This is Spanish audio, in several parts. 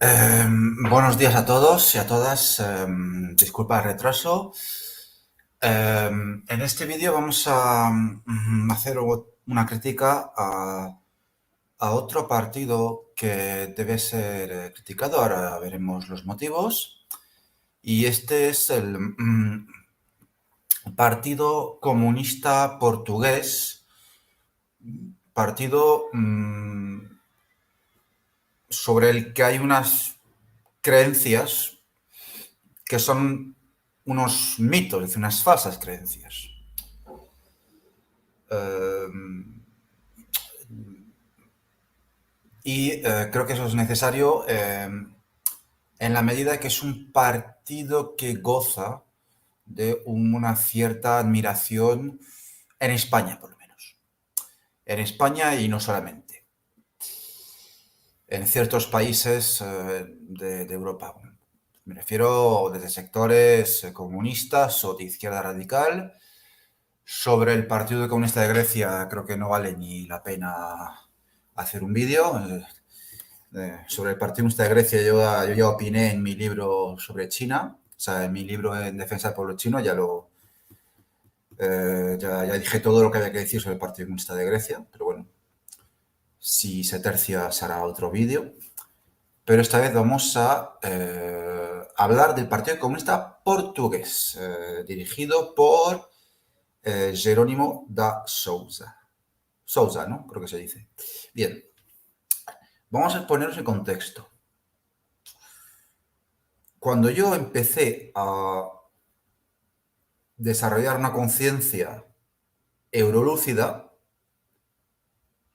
Buenos días a todos y a todas. Disculpa el retraso. En este vídeo vamos a hacer una crítica a otro partido que debe ser criticado. Ahora veremos los motivos. Y este es el Partido Comunista Portugués. Partido sobre el que hay unas creencias que son unos mitos, es decir, unas falsas creencias. Creo que eso es necesario en la medida que es un partido que goza de una cierta admiración en España, por lo menos. En España y no solamente. En ciertos países de Europa. Me refiero desde sectores comunistas o de izquierda radical. Sobre el Partido Comunista de Grecia creo que no vale ni la pena hacer un vídeo. Sobre el Partido Comunista de Grecia yo ya opiné en mi libro sobre China, o sea, en mi libro en defensa del pueblo chino ya dije todo lo que había que decir sobre el Partido Comunista de Grecia, pero bueno, si se tercia se hará otro vídeo. Pero esta vez vamos a hablar del Partido Comunista Portugués, dirigido por Jerónimo da Sousa. Sousa, ¿no? Creo que se dice. Bien, vamos a ponernos en contexto. Cuando yo empecé a desarrollar una conciencia eurolúcida,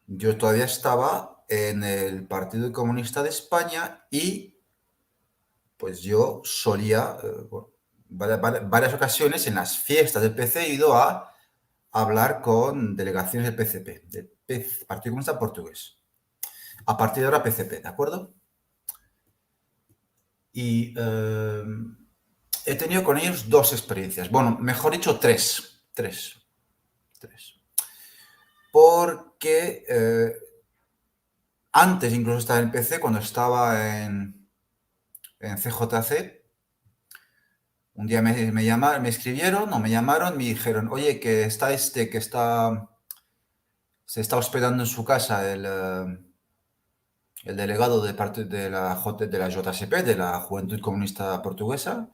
yo todavía estaba en el Partido Comunista de España y pues yo solía, bueno, varias ocasiones en las fiestas del PC he ido a hablar con delegaciones del PCP, del Partido Comunista Portugués. A partir de ahora PCP, ¿de acuerdo? Y he tenido con ellos dos experiencias. Bueno, mejor dicho, tres. Tres. Porque antes incluso estaba en PC, cuando estaba en CJC, un día me escribieron o me llamaron, me dijeron, oye, que está se está hospedando en su casa el delegado de parte de la JCP, de la Juventud Comunista Portuguesa,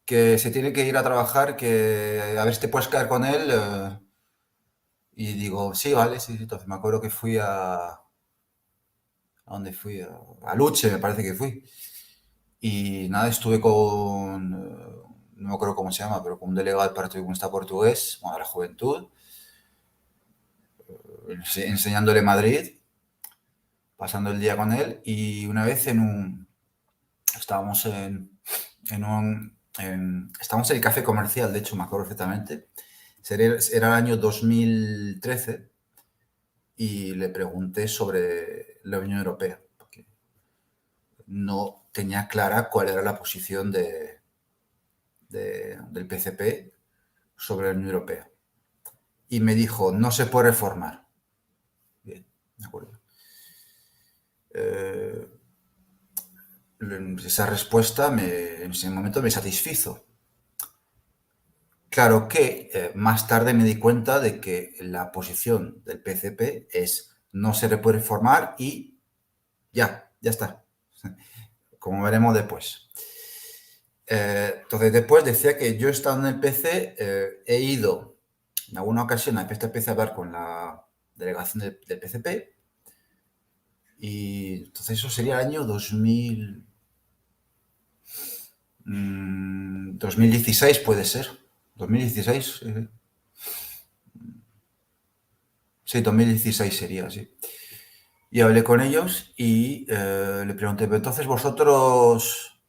que se tiene que ir a trabajar, que a ver si te puedes caer con él. Y digo, sí, vale, sí, sí. Entonces me acuerdo que fui ¿a dónde fui? A Luche, me parece que fui. Y nada, estuve no me acuerdo cómo se llama, pero con un delegado del Partido Comunista Portugués, bueno, de la Juventud, enseñándole Madrid, pasando el día con él. Y una vez estábamos estábamos en el café comercial, de hecho, me acuerdo perfectamente. Era el año 2013 y le pregunté sobre la Unión Europea, porque no tenía clara cuál era la posición del PCP sobre la Unión Europea. Y me dijo, no se puede reformar. Bien, de acuerdo. Esa respuesta en ese momento me satisfizo. Claro que más tarde me di cuenta de que la posición del PCP es no se le puede reformar y ya está. Como veremos después. Entonces después decía que yo estando en el PC he ido en alguna ocasión a este PC a hablar con la delegación del PCP y entonces eso sería el año 2016 puede ser. 2016. Sí, 2016 sería, sí. Y hablé con ellos y le pregunté, pero entonces vosotros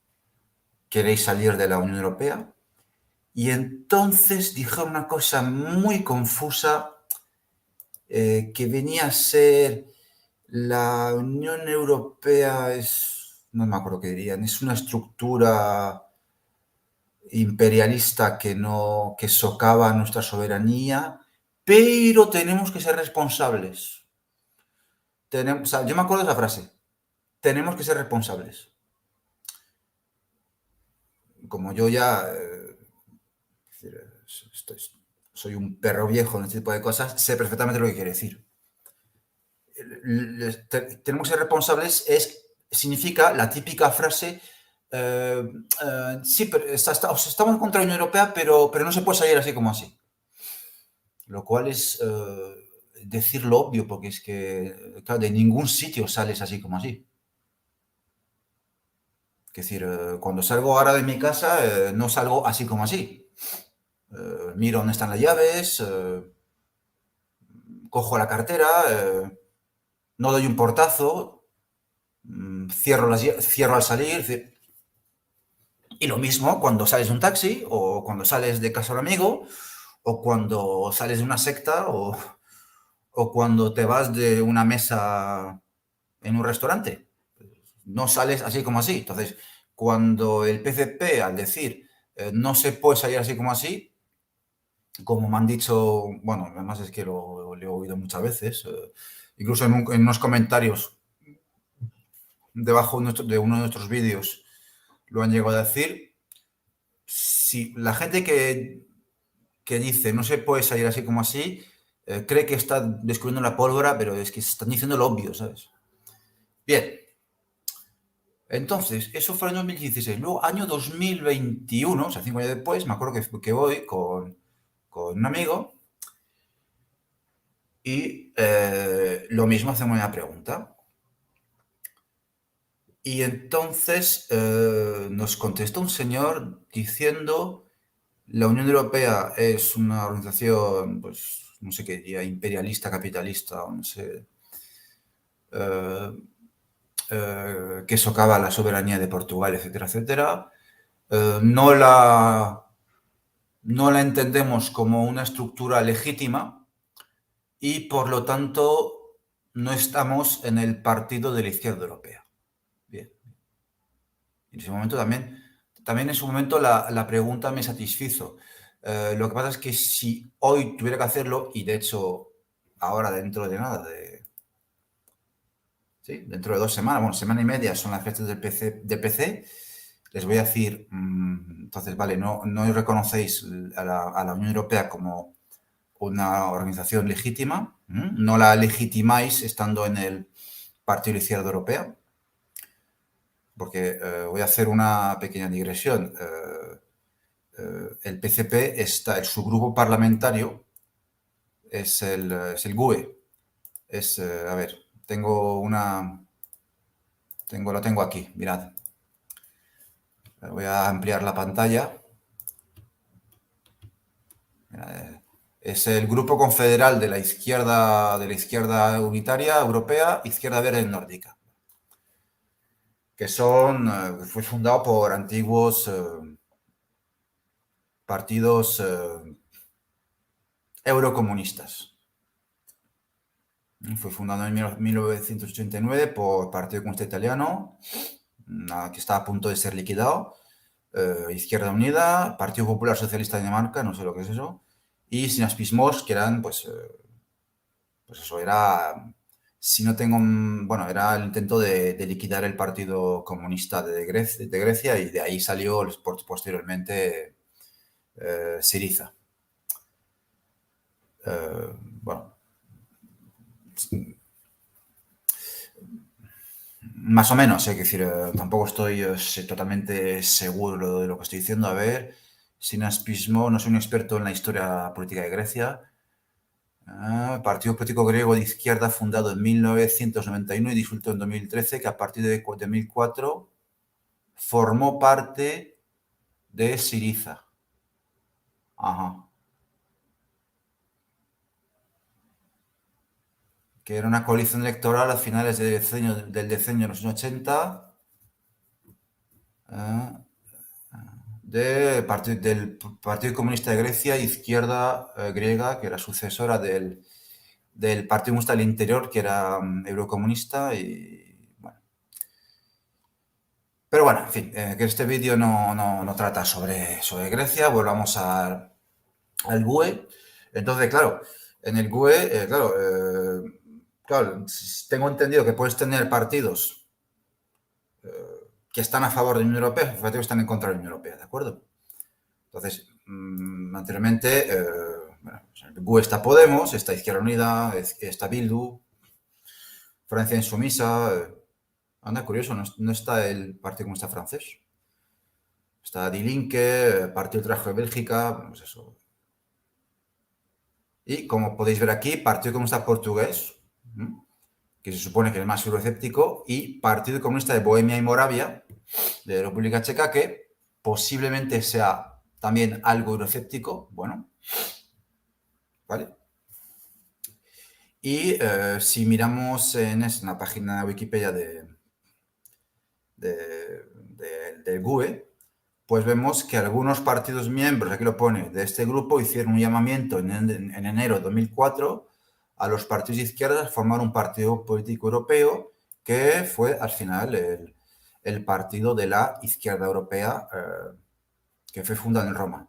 queréis salir de la Unión Europea. Y entonces dijeron una cosa muy confusa que venía a ser la Unión Europea no me acuerdo qué dirían, es una estructura imperialista que socava nuestra soberanía, pero tenemos que ser responsables. O sea, yo me acuerdo de esa frase. tenemos que ser responsables. Como yo ya soy un perro viejo en este tipo de cosas, sé perfectamente lo que quiere decir. Tenemos que ser responsables significa la típica frase, sí, pero estamos contra la Unión Europea, pero no se puede salir así como así. Lo cual es decir lo obvio, porque es que, claro, de ningún sitio sales así como así. Es decir, cuando salgo ahora de mi casa, no salgo así como así. Miro dónde están las llaves, cojo la cartera, no doy un portazo, cierro al salir. Y lo mismo cuando sales de un taxi, o cuando sales de casa de un amigo, o cuando sales de una secta, o cuando te vas de una mesa en un restaurante. No sales así como así. Entonces, cuando el PCP, al decir no se puede salir así como así, como me han dicho, bueno, además es que lo he oído muchas veces, incluso en unos comentarios debajo de uno de nuestros vídeos lo han llegado a decir. Si la gente que dice no se puede salir así como así, cree que está descubriendo la pólvora, pero es que están diciendo lo obvio, ¿sabes? Bien, entonces, eso fue en 2016. Luego, año 2021, o sea, 5 años después, me acuerdo que voy con un amigo y lo mismo, hacemos una pregunta. Y entonces nos contestó un señor diciendo: la Unión Europea es una organización, pues, no sé qué diría, imperialista, capitalista, o no sé, eh, que socava la soberanía de Portugal, etcétera, etcétera. No la entendemos como una estructura legítima y, por lo tanto, no estamos en el partido de la izquierda europea. Bien. En ese momento también en su momento la pregunta me satisfizo. Lo que pasa es que si hoy tuviera que hacerlo, y de hecho ahora dentro de nada, ¿sí? Dentro de 2 semanas, bueno, semana y media son las fechas del PC, les voy a decir, entonces, vale, no reconocéis a la Unión Europea como una organización legítima, no la legitimáis estando en el Partido de la Izquierda Europea, porque voy a hacer una pequeña digresión. El PCP su grupo parlamentario es el GUE. A ver, lo tengo aquí, mirad. Voy a ampliar la pantalla. Es el Grupo Confederal de la Izquierda Unitaria Europea, Izquierda Verde Nórdica, que fue fundado por antiguos partidos eurocomunistas. Fue fundado en 1989 por el Partido Comunista Italiano, que está a punto de ser liquidado, Izquierda Unida, Partido Popular Socialista de Dinamarca, no sé lo que es eso, y Sinaspismos, que eran, pues eso era, si no tengo, bueno, era el intento de liquidar el Partido Comunista de Grecia, y de ahí salió posteriormente Syriza. Bueno, más o menos, hay que decir, tampoco estoy totalmente seguro de lo que estoy diciendo. A ver, Sinaspismo, no soy un experto en la historia política de Grecia. Partido político griego de izquierda fundado en 1991 y disuelto en 2013, que a partir de 2004 formó parte de Syriza. Ajá. Que era una coalición electoral a finales del decenio de los 80, del Partido Comunista de Grecia, izquierda griega, que era sucesora del Partido Comunista del Interior, que era eurocomunista. Bueno. Pero bueno, en fin, que este vídeo no trata sobre Grecia. Volvamos al BUE. Entonces, claro, en el BUE, claro, tengo entendido que puedes tener partidos que están a favor de la Unión Europea, fíjate que están en contra de la Unión Europea, ¿de acuerdo? Entonces, anteriormente, bueno, pues en el GUE está Podemos, está Izquierda Unida, está Bildu, Francia Insumisa. Anda, curioso, no está el Partido Comunista Francés. Está Die Linke, Partido Trabajo de Bélgica, pues eso. Y como podéis ver aquí, Partido Comunista Portugués, que se supone que es más euroescéptico, y Partido Comunista de Bohemia y Moravia, de República Checa, que posiblemente sea también algo euroescéptico, bueno, ¿vale? Y si miramos en la página de Wikipedia del GUE, pues vemos que algunos partidos miembros, aquí lo pone, de este grupo hicieron un llamamiento en enero de 2004 a los partidos de izquierdas a formar un partido político europeo que fue al final el partido de la izquierda europea que fue fundado en Roma.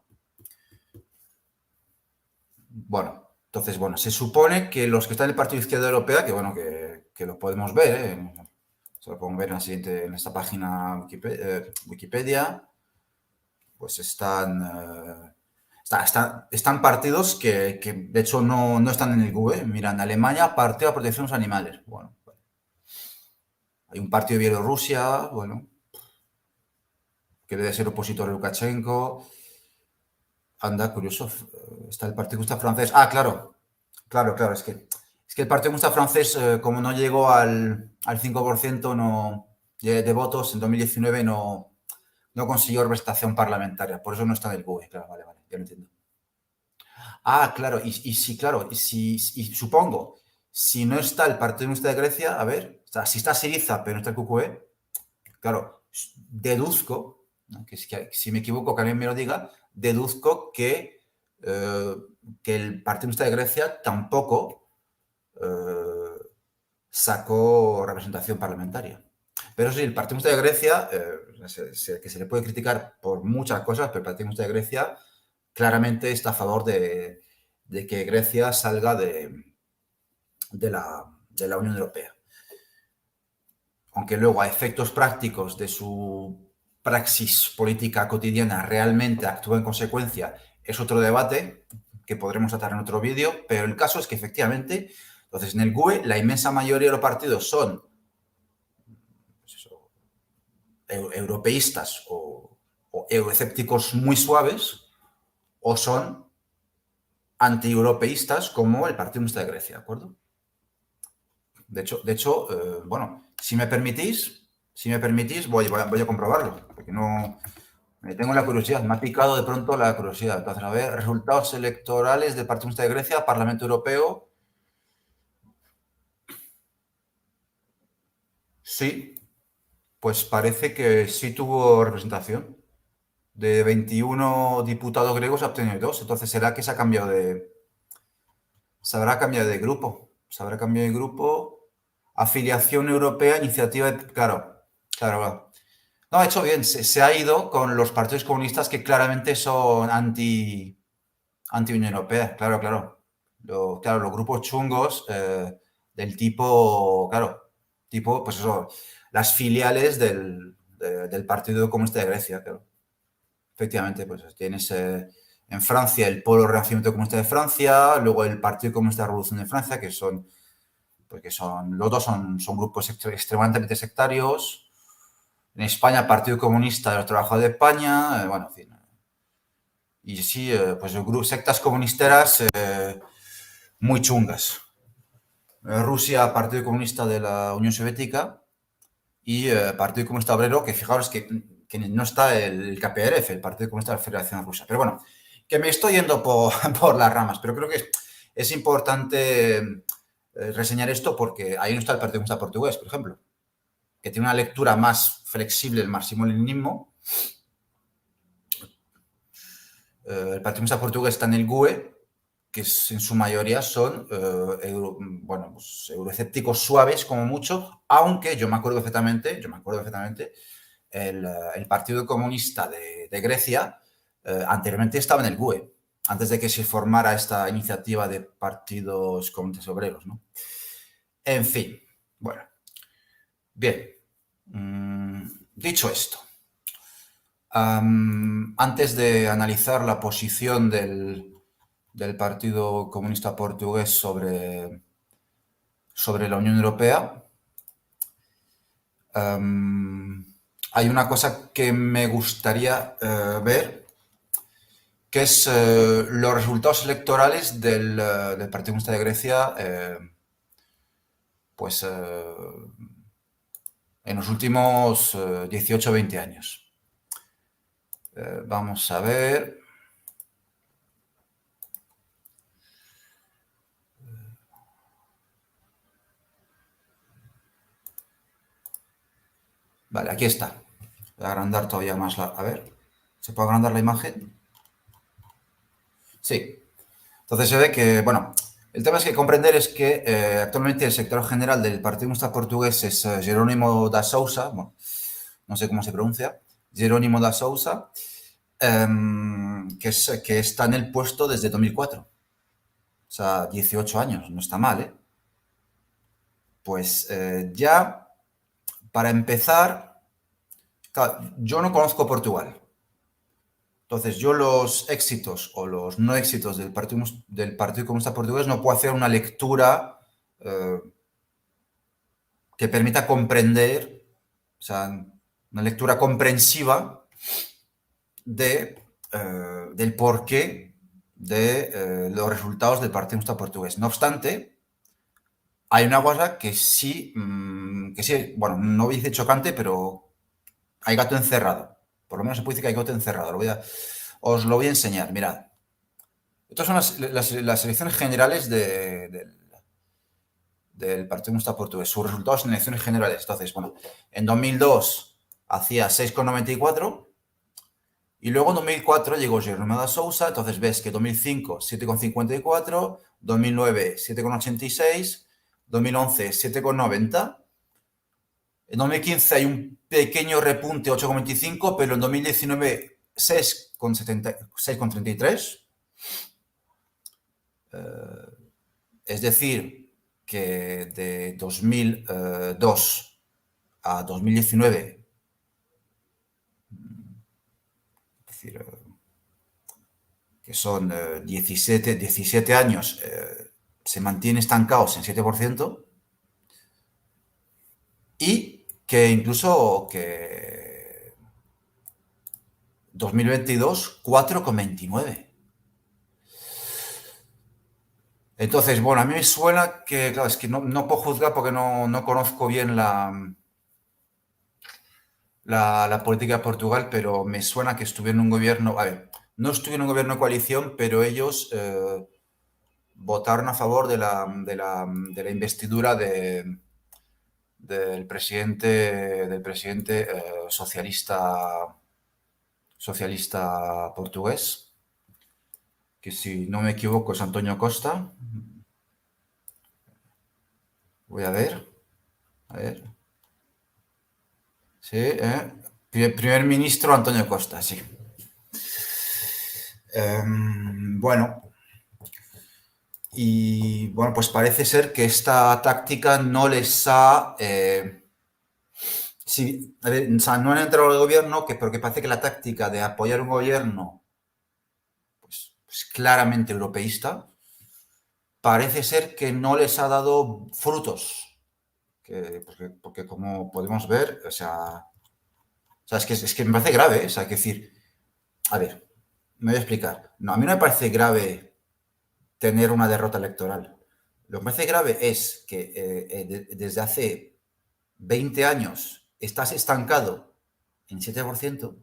Bueno, entonces, bueno, se supone que los que están en el Partido de Izquierda Europea, que bueno, que lo podemos ver, se lo podemos ver en esta página Wikipedia, pues están partidos que de hecho no están en el GUE. Mira, en Alemania, Partido de Protección de los Animales. Bueno, hay un partido de Bielorrusia, bueno, que debe ser opositor a Lukashenko. Anda, curioso. Está el Partido Comunista Francés. Ah, claro. Claro. Es que el Partido Comunista Francés, como no llegó al 5% de votos en 2019, no consiguió representación parlamentaria. Por eso no está en el GUE. Claro, vale, ya lo entiendo. Ah, claro. Y sí, claro. Y supongo, si no está el Partido Comunista de Grecia, a ver, o sea, si está Syriza, pero no está el QQE, claro, deduzco, ¿no? Que si me equivoco, que alguien me lo diga, deduzco que el Partido Comunista de Grecia tampoco sacó representación parlamentaria. Pero sí, el Partido Comunista de Grecia, que se le puede criticar por muchas cosas, pero el Partido Comunista de Grecia claramente está a favor de que Grecia salga de la Unión Europea. Aunque luego a efectos prácticos de su praxis política cotidiana realmente actúa en consecuencia, es otro debate que podremos tratar en otro vídeo, pero el caso es que efectivamente, entonces en el GUE la inmensa mayoría de los partidos son pues eso, europeístas o euroescépticos muy suaves, o son antieuropeístas como el Partido Comunista de Grecia, ¿de acuerdo? De hecho, bueno, si me permitís, voy a comprobarlo, porque no me tengo la curiosidad, me ha picado de pronto la curiosidad. Entonces, a ver, resultados electorales del Partido Comunista de Grecia, Parlamento Europeo. Sí, pues parece que sí tuvo representación. De 21 diputados griegos ha obtenido 2, entonces será que se habrá cambiado de grupo. Se habrá cambiado de grupo. Afiliación Europea, iniciativa de... Claro. No, ha hecho bien. Se ha ido con los partidos comunistas que claramente son anti-Unión Europea. Claro. Los grupos chungos del tipo, pues eso, las filiales del Partido Comunista de Grecia, claro. Efectivamente, pues tienes en Francia el Polo Renacimiento Comunista de Francia, luego el Partido Comunista de Revolución de Francia, que son los dos son grupos extremadamente sectarios. En España, Partido Comunista de los Trabajadores de España, bueno, en fin. Y sí, pues sectas comunisteras muy chungas. Rusia, Partido Comunista de la Unión Soviética, y Partido Comunista Obrero, que fijaros que no está el KPRF, el Partido Comunista de la Federación Rusa. Pero bueno, que me estoy yendo por las ramas, pero creo que es importante reseñar esto porque ahí no está el Partido Comunista Portugués, por ejemplo, que tiene una lectura más flexible del marxismo-leninismo. El Partido Comunista Portugués está en el GUE, que en su mayoría son pues, euroescépticos suaves como mucho, aunque yo me acuerdo perfectamente, el Partido Comunista de Grecia anteriormente estaba en el GUE, antes de que se formara esta iniciativa de partidos comunistas obreros, ¿no? En fin, bueno. Bien. Dicho esto, antes de analizar la posición del Partido Comunista Portugués sobre la Unión Europea, hay una cosa que me gustaría ver, que es los resultados electorales del Partido Comunista de Grecia, pues en los últimos 18 o 20 años. Vamos a ver. Vale, aquí está. Voy a agrandar todavía más la... A ver, ¿se puede agrandar la imagen? Sí. Entonces se ve que, bueno, el tema es que comprender es que actualmente el secretario general del Partido Comunista Portugués es Jerónimo da Sousa, bueno, no sé cómo se pronuncia, Jerónimo da Sousa, que está en el puesto desde 2004. O sea, 18 años, no está mal, ¿eh? Pues ya, para empezar, claro, yo no conozco Portugal. Entonces, yo los éxitos o los no éxitos del Partido Comunista Portugués no puedo hacer una lectura eh, que permita comprender, o sea, una lectura comprensiva del porqué de los resultados del Partido Comunista Portugués. No obstante, hay una cosa que sí, bueno, no voy a decir chocante, pero hay gato encerrado. Por lo menos se puede decir que hay gato encerrado. Os lo voy a enseñar, mirad. Estas son las elecciones generales del Partido Comunista Portugués, sus resultados en elecciones generales. Entonces, bueno, en 2002 hacía 6,94 y luego en 2004 llegó Jerónimo da Sousa, entonces ves que 2005 7,54, 2009 7,86, 2011 7,90. En 2015 hay un pequeño repunte 8,25, pero en 2019 6,33. Es decir, que de 2002 a 2019, es decir, que son 17 años, se mantiene estancados en 7%, y que incluso que 2022, 4,29. Entonces, bueno, a mí me suena que, claro, es que no puedo juzgar porque no conozco bien la política de Portugal, pero me suena que estuvieron en un gobierno, a ver, no estuvieron en un gobierno de coalición, pero ellos votaron a favor de la investidura del presidente socialista portugués, que si no me equivoco es Antonio Costa. Voy a ver. A ver. Sí, primer ministro Antonio Costa, sí. Bueno, y bueno, pues parece ser que esta táctica no les ha... sí, a ver, o sea, no han entrado al gobierno, pero que parece que la táctica de apoyar un gobierno pues claramente europeísta, parece ser que no les ha dado frutos. Porque como podemos ver, o sea, es que me parece grave, o sea, hay que decir, a ver, me voy a explicar. No, a mí no me parece grave tener una derrota electoral. Lo que me parece grave es que desde hace 20 años estás estancado en 7%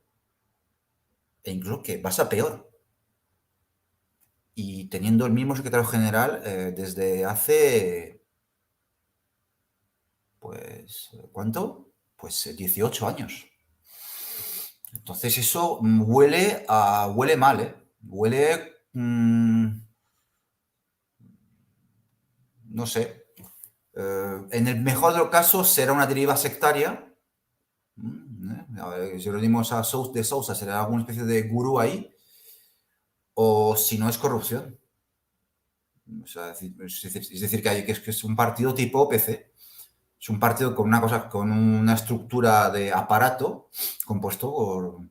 e incluso que vas a peor. Y teniendo el mismo secretario general desde hace, pues, ¿cuánto? Pues 18 años. Entonces eso huele mal, ¿eh? Huele, no sé. En el mejor de los casos será una deriva sectaria. Jerónimo de Sousa será alguna especie de gurú ahí, o si no es corrupción. O sea, es decir, que es un partido tipo PC. Es un partido con una cosa, con una estructura de aparato compuesto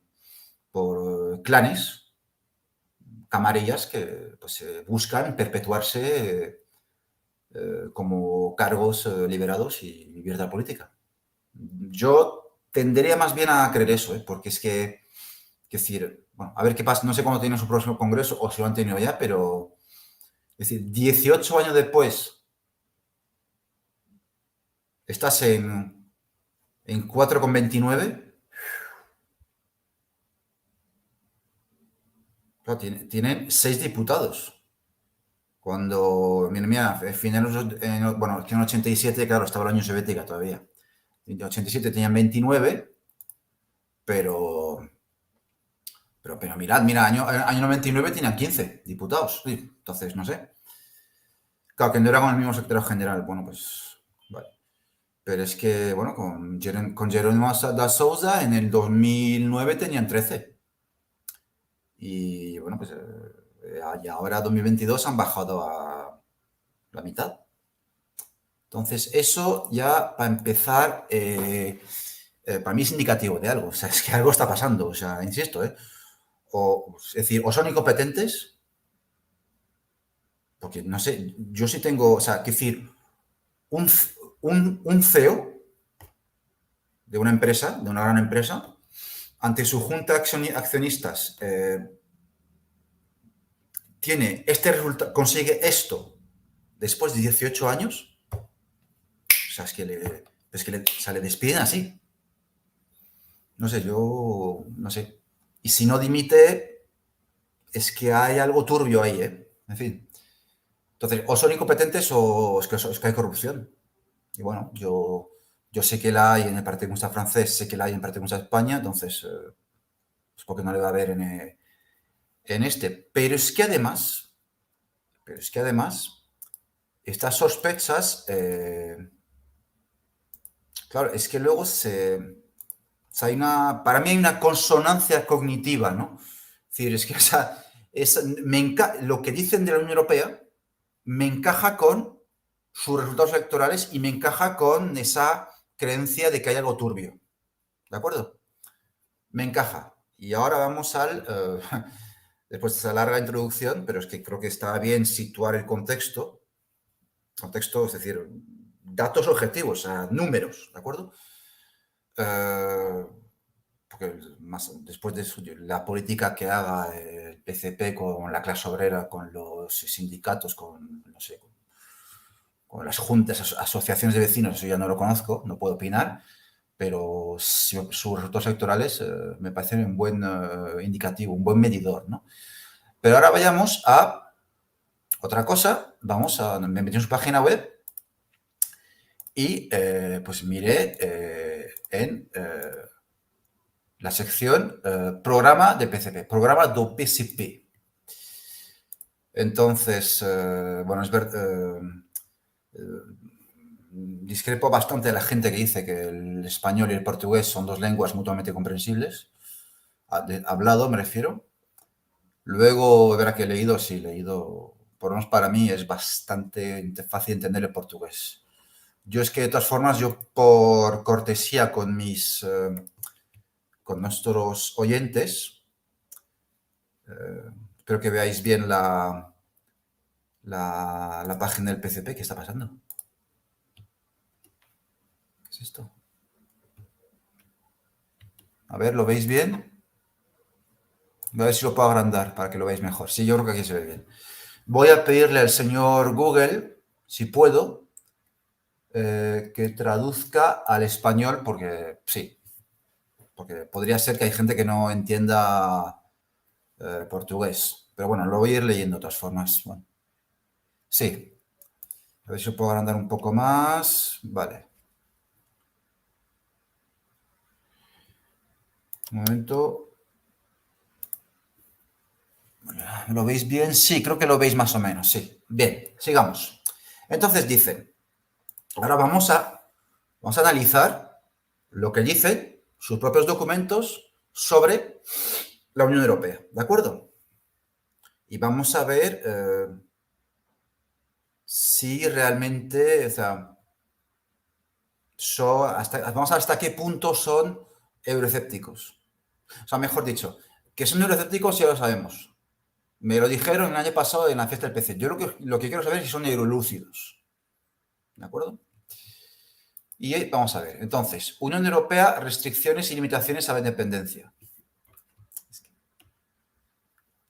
por clanes, camarillas que pues, buscan perpetuarse como cargos liberados y vivir de la política. Yo tendería más bien a creer eso, porque es que, decir, bueno, a ver qué pasa, no sé cuándo tiene su próximo congreso o si lo han tenido ya, pero es decir, 18 años después estás en 4,29. Claro, tienen 6 diputados. Cuando, mira, finales, bueno, que en 87, claro, estaba la Unión Soviética todavía. En 87 tenían 29, pero, pero mirad, mira, año 99 tenían 15 diputados. Sí, entonces, no sé. Claro, que no era con el mismo secretario general. Bueno, pues, vale. Pero es que, bueno, con Jerónimo da Sousa en el 2009 tenían 13. Y, bueno, pues, y ahora 2022 han bajado a la mitad. Entonces, eso ya, para empezar, para mí es indicativo de algo. O sea, es que algo está pasando. O sea, insisto, ¿eh? Es decir, o son incompetentes, porque no sé, yo sí tengo, o sea, que decir, un, un CEO de una empresa, de una gran empresa, ante su junta de accionistas, tiene este resultado, consigue esto después de 18 años, o sea, se le despiden así. No sé, yo no sé. Y si no dimite, es que hay algo turbio ahí, ¿eh? En fin. Entonces, o son incompetentes o es que hay corrupción. Y bueno, yo sé que la hay en el Partido Comunista francés, sé que la hay en el Partido Comunista de España, entonces, pues porque no le va a haber en este. Pero es que además, estas sospechas, claro, es que luego o sea, para mí hay una consonancia cognitiva, ¿no? Es decir, es que lo que dicen de la Unión Europea me encaja con sus resultados electorales y me encaja con esa creencia de que hay algo turbio. ¿De acuerdo? Me encaja. Y ahora vamos después de esa larga introducción, pero es que creo que está bien situar el contexto. Contexto, es decir, datos objetivos, o sea, números, ¿de acuerdo? Eh, porque después de eso, la política que haga el PCP con la clase obrera, con los sindicatos, con, no sé, con las juntas, asociaciones de vecinos, eso ya no lo conozco, no puedo opinar, pero sus resultados electorales me parecen un buen indicativo, un buen medidor, ¿no? Pero ahora vayamos a otra cosa, me metí en su página web y pues miré en la sección programa de PCP, programa do PCP. Entonces, bueno, discrepo bastante de la gente que dice que el español y el portugués son dos lenguas mutuamente comprensibles. Hablado, me refiero. Luego, verá que he leído, sí, leído, por lo menos para mí es bastante fácil entender el portugués. Yo es que de todas formas, yo por cortesía con nuestros oyentes, espero que veáis bien la página del PCP. ¿Qué está pasando? ¿Qué es esto? A ver, ¿lo veis bien? Voy a ver si lo puedo agrandar para que lo veáis mejor. Sí, yo creo que aquí se ve bien. Voy a pedirle al señor Google, si puedo, que traduzca al español, porque sí, porque podría ser que hay gente que no entienda portugués. Pero bueno, lo voy a ir leyendo de todas formas. Bueno, sí, a ver si lo puedo agrandar un poco más. Vale. Un momento. ¿Lo veis bien? Sí, creo que lo veis más o menos, sí. Bien, sigamos. Entonces dice, ahora vamos a analizar lo que dicen sus propios documentos sobre la Unión Europea, ¿de acuerdo? Y vamos a ver si realmente, o sea, vamos a ver hasta qué punto son euroescépticos. O sea, mejor dicho, que son euroescépticos ya lo sabemos. Me lo dijeron el año pasado en la fiesta del PC. Yo lo que quiero saber es si son eurolúcidos. ¿De acuerdo? Y vamos a ver. Entonces, Unión Europea, restricciones y limitaciones a la independencia.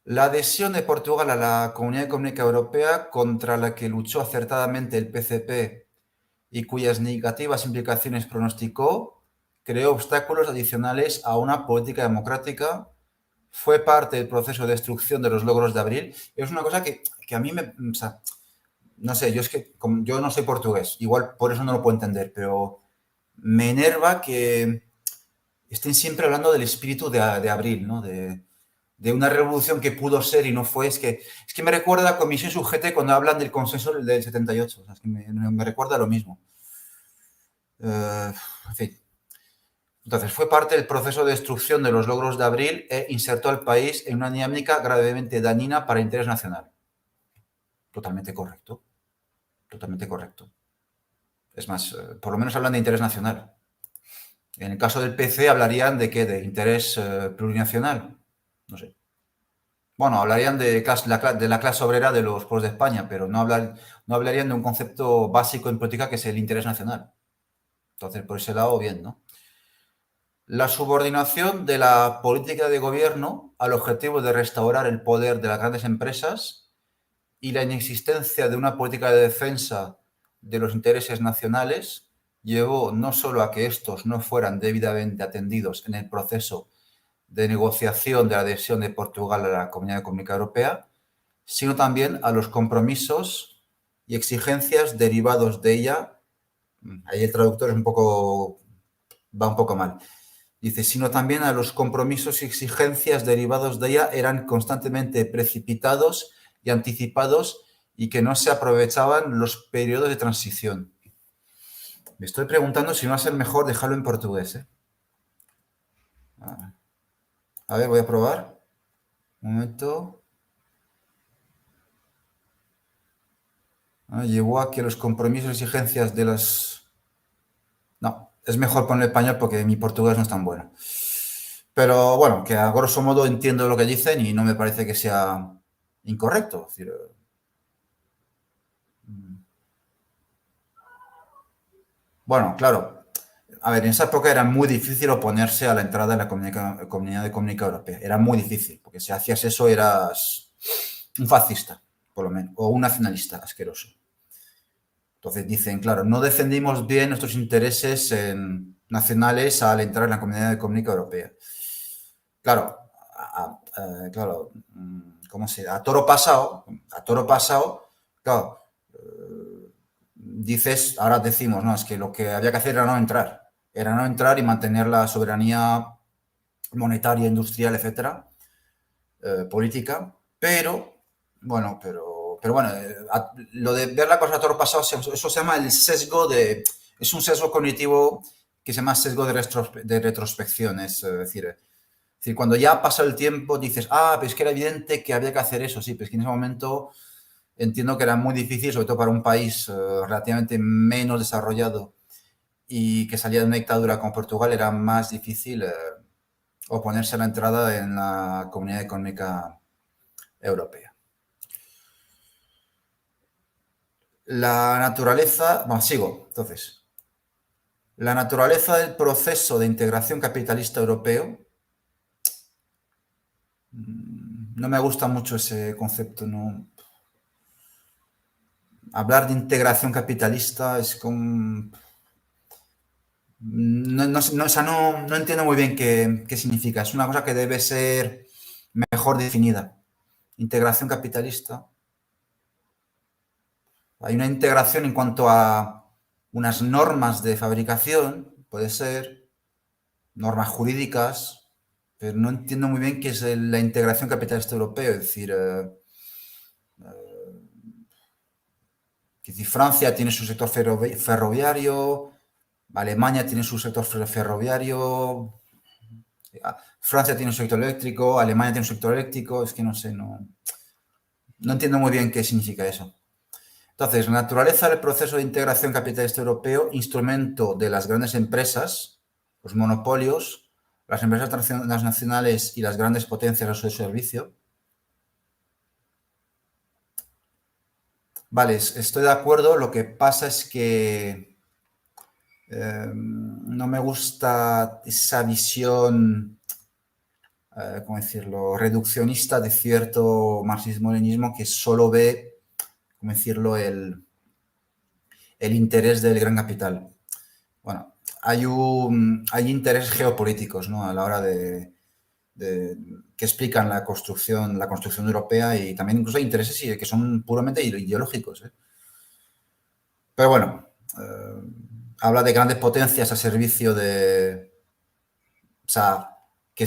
La adhesión de Portugal a la Comunidad Económica Europea, contra la que luchó acertadamente el PCP y cuyas negativas implicaciones pronosticó, creó obstáculos adicionales a una política democrática, fue parte del proceso de destrucción de los logros de abril. Es una cosa que a mí me... O sea, no sé, yo es que yo no soy portugués, igual por eso no lo puedo entender, pero me enerva que estén siempre hablando del espíritu de abril, ¿no? De una revolución que pudo ser y no fue. Es que me recuerda a la Comisión Sujete cuando hablan del consenso del 78. O sea, es que me recuerda lo mismo. En fin. Entonces, fue parte del proceso de destrucción de los logros de abril e insertó al país en una dinámica gravemente dañina para el interés nacional. Totalmente correcto. Totalmente correcto. Es más, por lo menos hablan de interés nacional. En el caso del PC hablarían de qué, de interés plurinacional. No sé. Bueno, hablarían de la clase obrera de los pueblos de España, pero no hablarían de un concepto básico en política que es el interés nacional. Entonces, por ese lado, bien, ¿no? La subordinación de la política de gobierno al objetivo de restaurar el poder de las grandes empresas y la inexistencia de una política de defensa de los intereses nacionales llevó no solo a que estos no fueran debidamente atendidos en el proceso de negociación de la adhesión de Portugal a la Comunidad Económica Europea, sino también a los compromisos y exigencias derivados de ella. Ahí el traductor va un poco mal. Dice, sino también a los compromisos y exigencias derivados de ella eran constantemente precipitados y anticipados y que no se aprovechaban los periodos de transición. Me estoy preguntando si no va a ser mejor dejarlo en portugués, ¿eh? A ver, voy a probar. Un momento. Llevó a que los compromisos y exigencias de las... No, es mejor poner español porque mi portugués no es tan bueno. Pero bueno, que a grosso modo entiendo lo que dicen y no me parece que sea incorrecto. Es decir, bueno, claro. A ver, en esa época era muy difícil oponerse a la entrada en la Comunidad Económica Europea. Era muy difícil, porque si hacías eso eras un fascista, por lo menos, o un nacionalista asqueroso. Entonces dicen, claro, no defendimos bien nuestros intereses nacionales al entrar en la Comunidad Económica Europea. Claro, claro, ¿cómo se? A toro pasado, claro, dices, ahora decimos, no, es que lo que había que hacer era no entrar y mantener la soberanía monetaria, industrial, etcétera, política, pero bueno, lo de ver la cosa a toro pasado, eso se llama el sesgo es un sesgo cognitivo que se llama sesgo de retrospección, es decir, cuando ya ha pasado el tiempo dices, pues que era evidente que había que hacer eso, sí, pero es que en ese momento entiendo que era muy difícil, sobre todo para un país relativamente menos desarrollado y que salía de una dictadura como Portugal, era más difícil oponerse a la entrada en la Comunidad Económica Europea. La naturaleza, bueno, sigo, entonces. La naturaleza del proceso de integración capitalista europeo, no me gusta mucho ese concepto, no. Hablar de integración capitalista es como... No entiendo muy bien qué significa. Es una cosa que debe ser mejor definida. Integración capitalista. Hay una integración en cuanto a unas normas de fabricación, puede ser, normas jurídicas, pero no entiendo muy bien qué es la integración capitalista europea. Es decir, Francia tiene su sector ferroviario, Alemania tiene su sector ferroviario, Francia tiene un sector eléctrico, Alemania tiene un sector eléctrico, es que no sé, no entiendo muy bien qué significa eso. Entonces, la naturaleza del proceso de integración capitalista europeo, instrumento de las grandes empresas, los monopolios, las empresas transnacionales y las grandes potencias a su servicio. Vale, estoy de acuerdo. Lo que pasa es que no me gusta esa visión, ¿cómo decirlo?, reduccionista de cierto marxismo-leninismo que solo ve, ¿cómo decirlo?, el interés del gran capital. Bueno, hay intereses geopolíticos, ¿no?, a la hora que explican la construcción europea, y también incluso hay intereses que son puramente ideológicos, ¿eh? Pero bueno, habla de grandes potencias a servicio de... O sea, que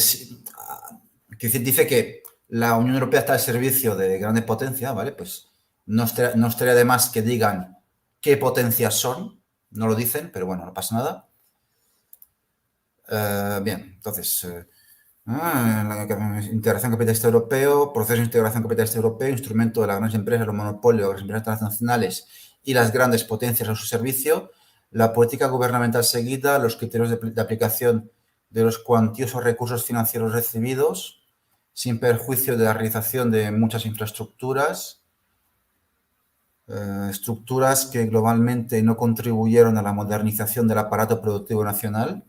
dice que la Unión Europea está al servicio de grandes potencias, ¿vale? Pues no estaría de más que digan qué potencias son. No lo dicen, pero bueno, no pasa nada. Bien, entonces... integración capitalista europeo, proceso de integración capitalista europeo, instrumento de las grandes empresas, los monopolios, las empresas transnacionales y las grandes potencias a su servicio, la política gubernamental seguida, los criterios de aplicación de los cuantiosos recursos financieros recibidos, sin perjuicio de la realización de muchas infraestructuras, estructuras que globalmente no contribuyeron a la modernización del aparato productivo nacional,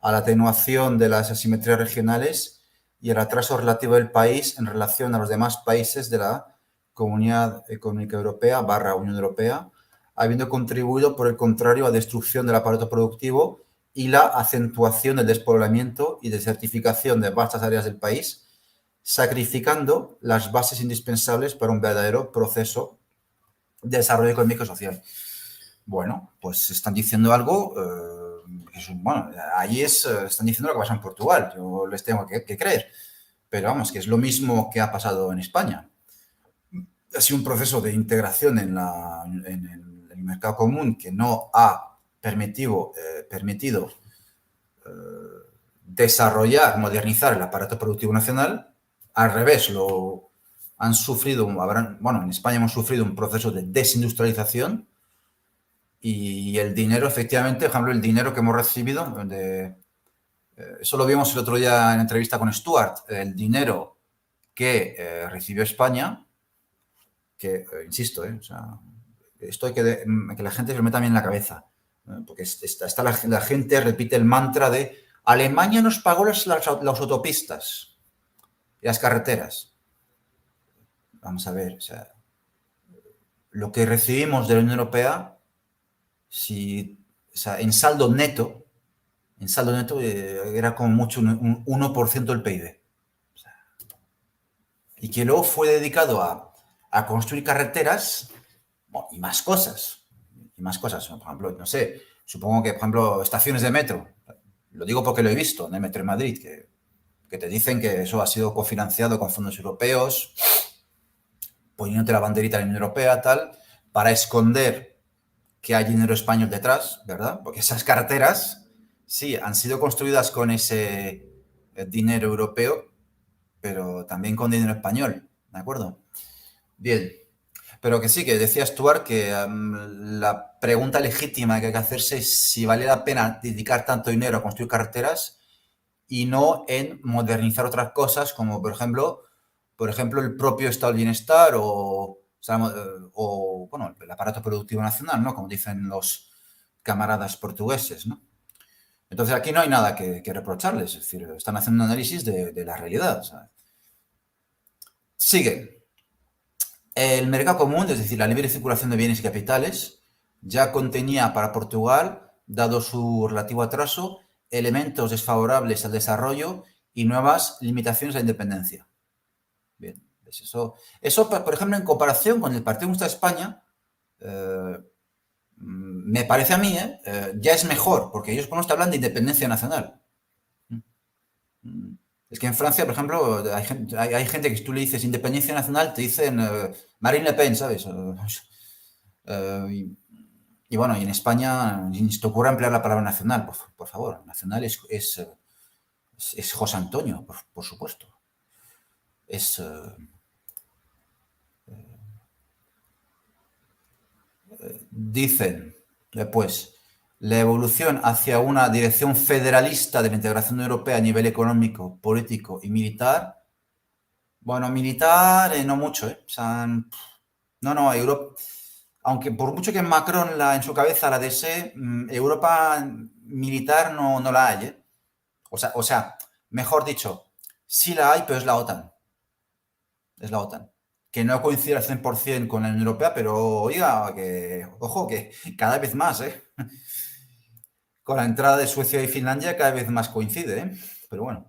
a la atenuación de las asimetrías regionales y el atraso relativo del país en relación a los demás países de la Comunidad Económica Europea / Unión Europea, habiendo contribuido, por el contrario, a la destrucción del aparato productivo y la acentuación del despoblamiento y desertificación de vastas áreas del país, sacrificando las bases indispensables para un verdadero proceso de desarrollo económico y social. Bueno, pues están diciendo algo... bueno, ahí están diciendo lo que pasa en Portugal. Yo les tengo que creer. Pero vamos, que es lo mismo que ha pasado en España. Ha sido un proceso de integración en el mercado común que no ha permitido desarrollar, modernizar el aparato productivo nacional. Al revés, han sufrido, bueno, en España hemos sufrido un proceso de desindustrialización. Y el dinero, efectivamente, por ejemplo, el dinero que hemos recibido, eso lo vimos el otro día en entrevista con Stuart, el dinero que recibió España, que, insisto, o sea, esto hay que la gente se lo meta bien en la cabeza, porque la gente repite el mantra de Alemania nos pagó las autopistas y las carreteras. Vamos a ver, o sea, lo que recibimos de la Unión Europea, o sea, en saldo neto era como mucho un 1% del PIB. O sea, y que luego fue dedicado a construir carreteras, bueno, y más cosas. Y más cosas. Por ejemplo, no sé, supongo que, por ejemplo, estaciones de metro. Lo digo porque lo he visto en el metro de Madrid, que te dicen que eso ha sido cofinanciado con fondos europeos, poniéndote la banderita de la Unión Europea, tal, para esconder que hay dinero español detrás, ¿verdad? Porque esas carreteras, sí, han sido construidas con ese dinero europeo, pero también con dinero español, ¿de acuerdo? Bien, pero que sí, que decía Stuart que la pregunta legítima que hay que hacerse es si vale la pena dedicar tanto dinero a construir carreteras y no en modernizar otras cosas, como por ejemplo el propio estado del bienestar o bueno, el aparato productivo nacional, ¿no? Como dicen los camaradas portugueses, ¿no? Entonces aquí no hay nada que reprocharles, es decir, están haciendo un análisis de la realidad, ¿sabes? Sigue. El mercado común, es decir, la libre circulación de bienes y capitales, ya contenía para Portugal, dado su relativo atraso, elementos desfavorables al desarrollo y nuevas limitaciones a la independencia. Bien, pues eso, por ejemplo, en comparación con el Partido Comunista de España, me parece a mí, ya es mejor, porque ellos por lo menos hablan de independencia nacional. Es que en Francia, por ejemplo, hay gente que si tú le dices independencia nacional, te dicen Marine Le Pen, ¿sabes? Y bueno, y en España ni se te ocurra emplear la palabra nacional, por favor. Nacional es José Antonio, por supuesto. Es... Dicen, pues, la evolución hacia una dirección federalista de la integración europea a nivel económico, político y militar. Bueno, militar, no mucho, ¿eh? O sea, no, Europa, aunque por mucho que Macron en su cabeza la desee, Europa militar no la hay, ¿eh? O sea, mejor dicho, sí la hay, pero es la OTAN. Es la OTAN. Que no coincide al 100% con la Unión Europea, pero oiga, ojo, que cada vez más, ¿eh? Con la entrada de Suecia y Finlandia cada vez más coincide, ¿eh? Pero bueno,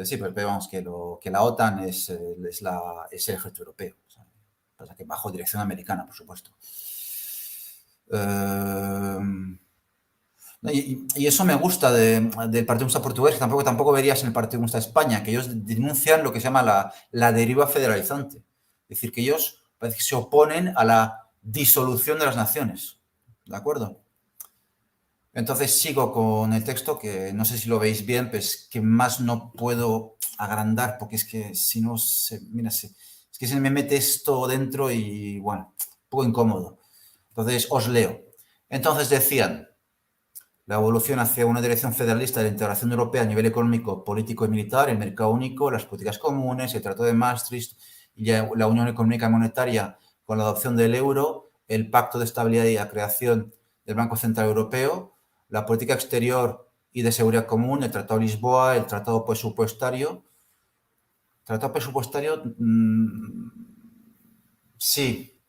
sí, pero vamos, que la OTAN es el ejército europeo. O sea, pasa que bajo dirección americana, por supuesto. Y eso me gusta del Partido Comunista Portugués, que tampoco verías en el Partido Comunista de España, que ellos denuncian lo que se llama la deriva federalizante. Es decir, que ellos parece que se oponen a la disolución de las naciones. ¿De acuerdo? Entonces sigo con el texto, que no sé si lo veis bien, pues que más no puedo agrandar, porque es que si no, mira, es que se me mete esto dentro y, bueno, un poco incómodo. Entonces os leo. Entonces decían, la evolución hacia una dirección federalista de la integración europea a nivel económico, político y militar, el mercado único, las políticas comunes, el Tratado de Maastricht y la Unión Económica y Monetaria con la adopción del euro, el Pacto de Estabilidad y la creación del Banco Central Europeo, la política exterior y de seguridad común, el Tratado de Lisboa, el Tratado Presupuestario. Tratado Presupuestario, sí.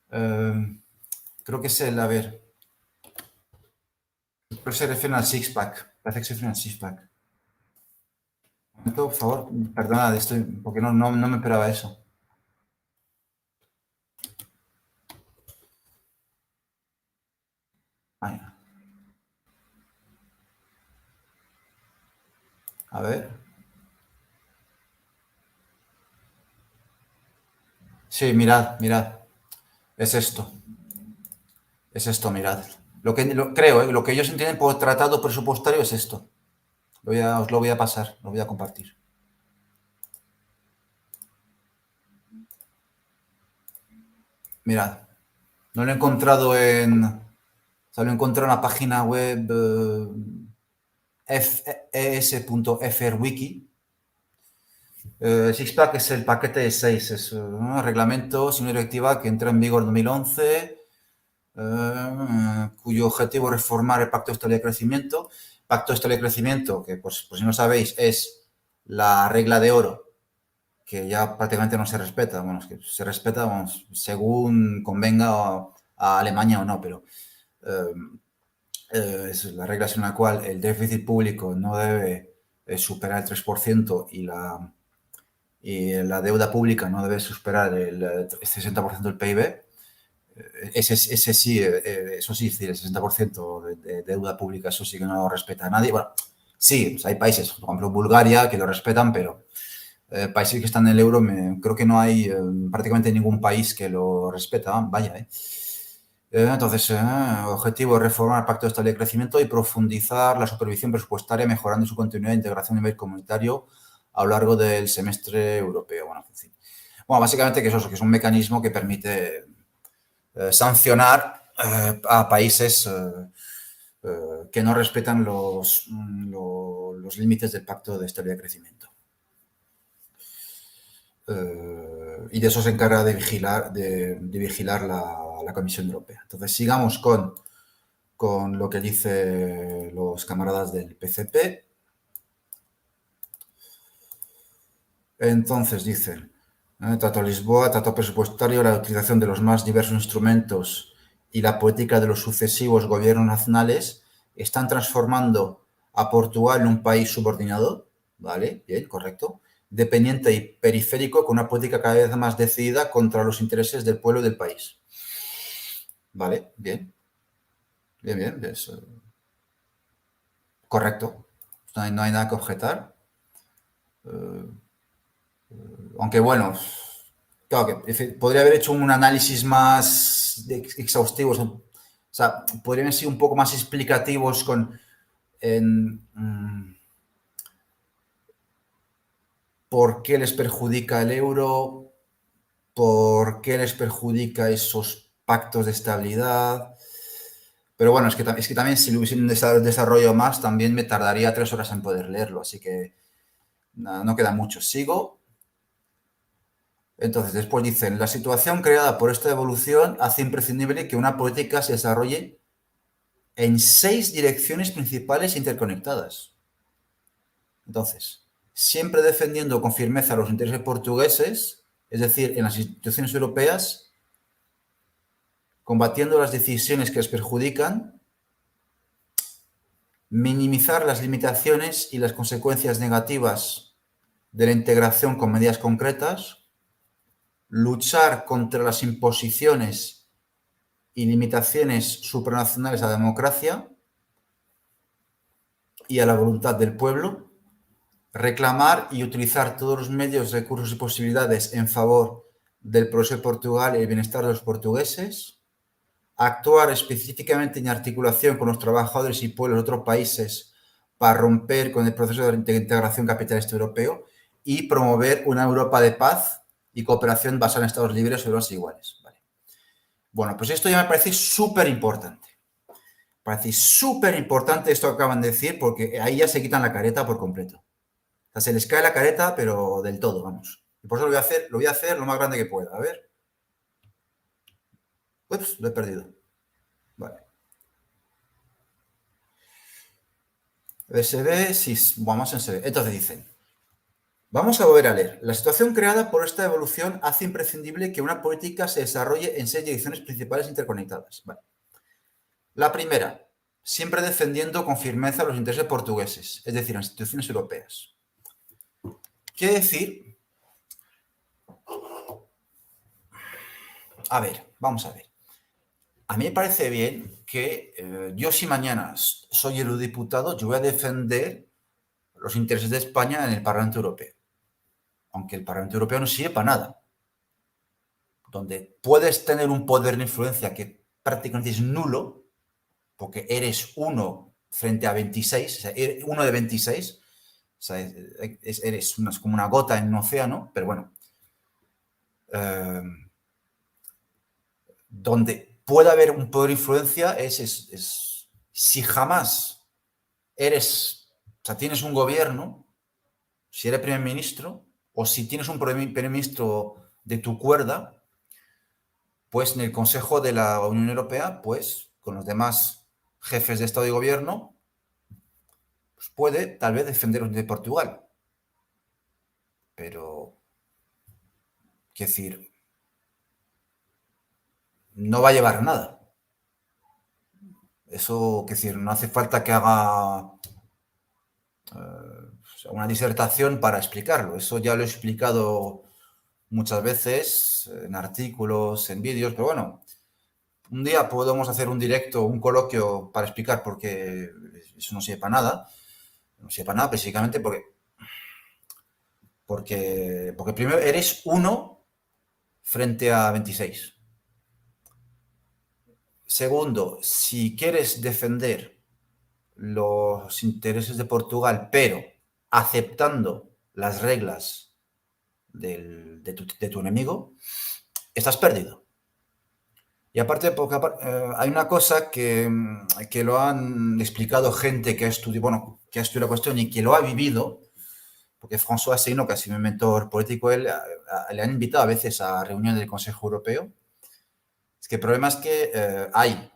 Creo que es el, a ver, creo que se refiere al six-pack. Parece que se refiere al six-pack. Por favor, perdona, porque no me esperaba eso. Ay, a ver. Sí, mirad. Es esto. Es esto, mirad. Creo, lo que ellos entienden por tratado presupuestario es esto. Os lo voy a pasar, lo voy a compartir. Mirad. No lo he encontrado o sea, lo he encontrado en la página web es.frwiki. Sixpack es el paquete de 6, es un reglamento sin directiva que entra en vigor en 2011, cuyo objetivo es reformar el Pacto de Estabilidad y Crecimiento. Pacto de Estabilidad y Crecimiento, que pues si no sabéis, es la regla de oro, que ya prácticamente no se respeta. Bueno, es que se respeta, vamos, según convenga a Alemania o no, pero es la regla en la cual el déficit público no debe superar el 3% y la deuda pública no debe superar el 60% del PIB. Ese sí, eso sí, el 60% de deuda pública, eso sí que no lo respeta nadie. Bueno, sí, pues hay países, por ejemplo Bulgaria, que lo respetan, pero países que están en el euro, creo que no hay prácticamente ningún país que lo respeta, vaya. Entonces, objetivo es reformar el Pacto de Estabilidad y Crecimiento y profundizar la supervisión presupuestaria, mejorando su continuidad e integración a nivel comunitario a lo largo del semestre europeo. Bueno, en fin. Bueno, básicamente que eso, que es un mecanismo que permite sancionar a países que no respetan los límites del Pacto de Estabilidad y Crecimiento. Y de eso se encarga de vigilar la Comisión Europea. Entonces, sigamos con lo que dicen los camaradas del PCP. Entonces dicen, Tratado de Lisboa, Tratado Presupuestario, la utilización de los más diversos instrumentos y la política de los sucesivos gobiernos nacionales están transformando a Portugal en un país subordinado, ¿vale? Bien, correcto. Dependiente y periférico, con una política cada vez más decidida contra los intereses del pueblo y del país. ¿Vale? Bien. Bien. Correcto. No hay nada que objetar. Aunque bueno, claro que podría haber hecho un análisis más exhaustivo. O sea, podrían ser un poco más explicativos por qué les perjudica el euro, por qué les perjudica esos pactos de estabilidad. Pero bueno, es que también si lo hubiese un desarrollo más, también me tardaría 3 horas en poder leerlo, así que no queda mucho. Sigo. Entonces, después dicen, la situación creada por esta evolución hace imprescindible que una política se desarrolle en 6 direcciones principales interconectadas. Entonces, siempre defendiendo con firmeza los intereses portugueses, es decir, en las instituciones europeas, combatiendo las decisiones que les perjudican, minimizar las limitaciones y las consecuencias negativas de la integración con medidas concretas, luchar contra las imposiciones y limitaciones supranacionales a la democracia y a la voluntad del pueblo, reclamar y utilizar todos los medios, recursos y posibilidades en favor del progreso de Portugal y el bienestar de los portugueses, actuar específicamente en articulación con los trabajadores y pueblos de otros países para romper con el proceso de integración capitalista europeo y promover una Europa de paz y cooperación basada en estados libres, soberanos e iguales. Vale. Bueno, pues esto ya me parece súper importante. Parece súper importante esto que acaban de decir, porque ahí ya se quitan la careta por completo. O sea, se les cae la careta, pero del todo, vamos. Y por eso lo voy a hacer lo más grande que pueda. A ver. Ups, lo he perdido. Vale. Se ve, sí, vamos en se ve. Entonces dicen, vamos a volver a leer. La situación creada por esta evolución hace imprescindible que una política se desarrolle en 6 direcciones principales interconectadas. Vale. La primera, siempre defendiendo con firmeza los intereses portugueses, es decir, las instituciones europeas. Quiere decir, a ver, vamos a ver. A mí me parece bien que yo, si mañana soy eurodiputado, yo voy a defender los intereses de España en el Parlamento Europeo. Aunque el Parlamento Europeo no sirve para nada. Donde puedes tener un poder de influencia que prácticamente es nulo, porque eres uno frente a 26, o sea, uno de 26, o sea, eres como una gota en un océano, pero bueno. Donde puede haber un poder de influencia es si jamás tienes un gobierno, si eres primer ministro, o si tienes un primer ministro de tu cuerda, pues en el Consejo de la Unión Europea, pues con los demás jefes de Estado y Gobierno, pues puede tal vez defender de Portugal. Pero, quiero decir, no va a llevar nada. Eso, quiero decir, no hace falta que haga una disertación para explicarlo. Eso ya lo he explicado muchas veces en artículos, en vídeos, pero bueno, un día podemos hacer un directo, un coloquio para explicar porque eso no sirve para nada. No sirve para nada, básicamente porque primero eres uno frente a 26. Segundo, si quieres defender los intereses de Portugal, pero aceptando las reglas de tu enemigo, estás perdido. Y aparte, porque hay una cosa que lo han explicado gente que ha estudiado, la cuestión y que lo ha vivido, porque François Asselineau, que ha sido un mentor político, él le han invitado a veces a reuniones del Consejo Europeo. Es que el problema es que hay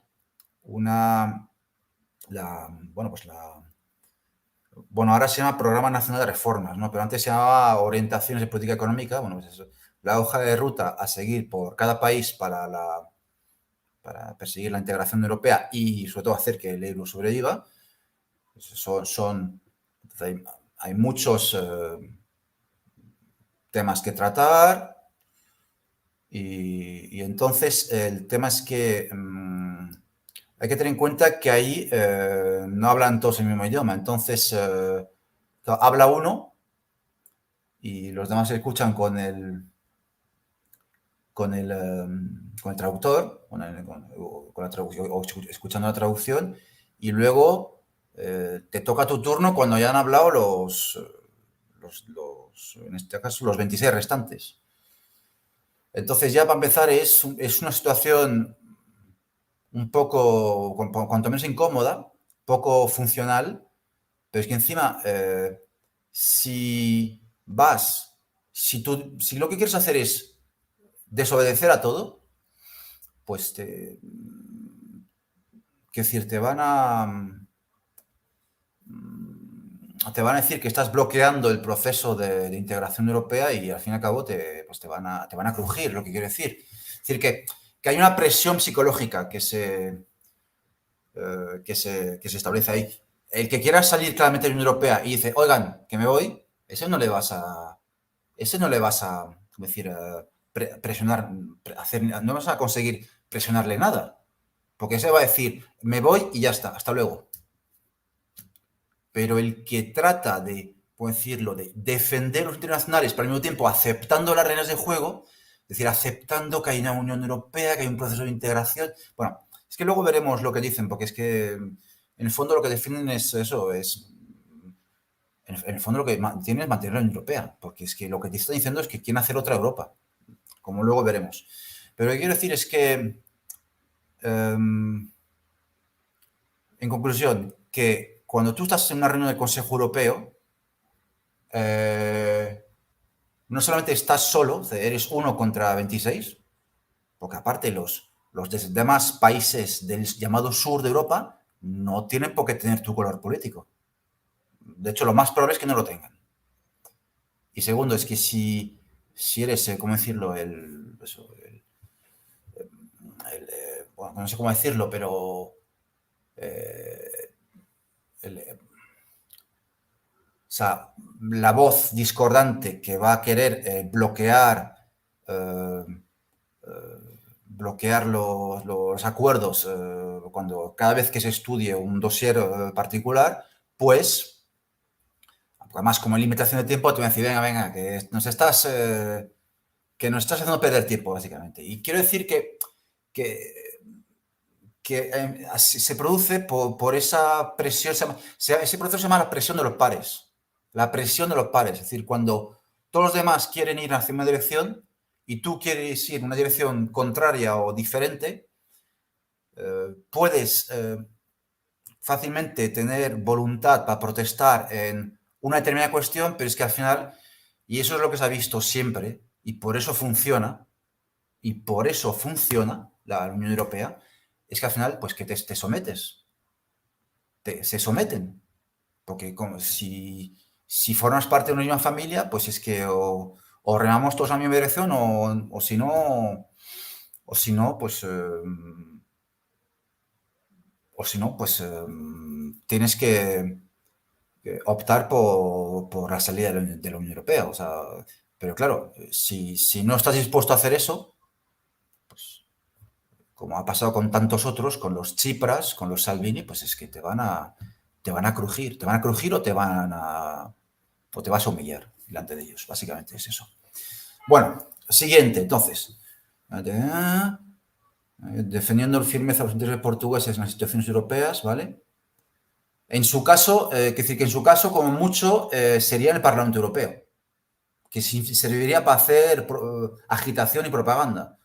ahora se llama Programa Nacional de Reformas, ¿no? Pero antes se llamaba Orientaciones de Política Económica. Bueno, pues eso, la hoja de ruta a seguir por cada país para perseguir la integración europea y sobre todo hacer que el euro sobreviva. Hay muchos temas que tratar y entonces el tema es que hay que tener en cuenta que ahí no hablan todos el mismo idioma. Entonces habla uno y los demás se escuchan con el traductor, con la traducción, o escuchando la traducción, y luego te toca tu turno cuando ya han hablado en este caso, los 26 restantes. Entonces ya para empezar es una situación un poco, cuanto menos incómoda, poco funcional, pero es que encima, si vas, si lo que quieres hacer es desobedecer a todo, pues quiero decir, te van a decir que estás bloqueando el proceso de integración europea y al fin y al cabo pues te van a crujir, lo que quiero decir. Es decir, que hay una presión psicológica que se establece ahí. El que quiera salir claramente de la Unión Europea y dice, oigan, que me voy, ese no le vas a, ¿cómo decir, presionar, no vas a conseguir presionarle nada. Porque ese va a decir, me voy y ya está, hasta luego. Pero el que trata de, ¿cómo decirlo?, de defender los internacionales, pero al mismo tiempo aceptando las reglas de juego, es decir, aceptando que hay una Unión Europea, que hay un proceso de integración. Bueno, es que luego veremos lo que dicen, porque es que en el fondo lo que defienden es eso, en el fondo lo que tienen es mantener la Unión Europea, porque es que lo que te están diciendo es que quieren hacer otra Europa, como luego veremos. Pero lo que quiero decir es que, en conclusión, que cuando tú estás en una reunión del Consejo Europeo, no solamente estás solo, eres uno contra 26, porque aparte los demás países del llamado sur de Europa no tienen por qué tener tu color político. De hecho, lo más probable es que no lo tengan. Y segundo, es que si eres, ¿cómo decirlo? Bueno, no sé cómo decirlo, pero o sea, la voz discordante que va a querer eh, bloquear los acuerdos cuando cada vez que se estudie un dossier particular, pues, además como limitación de tiempo, te voy a decir, venga, venga, que nos estás haciendo perder tiempo, básicamente. Y quiero decir que, que se produce por esa presión, ese proceso se llama la presión de los pares. La presión de los pares, es decir, cuando todos los demás quieren ir hacia una dirección y tú quieres ir en una dirección contraria o diferente, puedes fácilmente tener voluntad para protestar en una determinada cuestión, pero es que al final, y eso es lo que se ha visto siempre, y por eso funciona la Unión Europea, es que al final, pues que te sometes, se someten, porque como si formas parte de una misma familia, pues es que o remamos todos a la misma dirección o si no, pues tienes que optar por la salida de la Unión Europea. O sea, pero claro, si no estás dispuesto a hacer eso, pues como ha pasado con tantos otros, con los Tsipras, con los Salvini, pues es que te van a crujir, o te vas a humillar delante de ellos. Básicamente es eso. Bueno, siguiente, entonces. Defendiendo el firmeza a los intereses portugueses en las instituciones europeas, ¿vale? En su caso, decir que en su caso, como mucho, sería en el Parlamento Europeo, que serviría para hacer agitación y propaganda.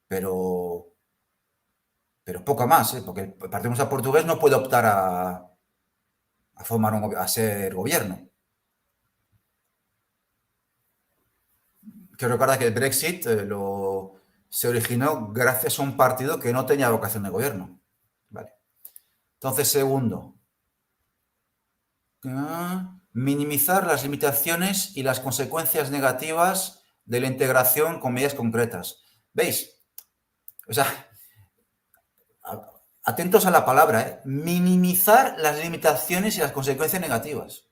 Pero poco más, porque el Partido Comunista Portugués no puede optar a ser gobierno. Quiero recordar que el Brexit se originó gracias a un partido que no tenía vocación de gobierno. Vale. Entonces, segundo, minimizar las limitaciones y las consecuencias negativas de la integración con medidas concretas. ¿Veis? O sea, atentos a la palabra, ¿eh? Minimizar las limitaciones y las consecuencias negativas.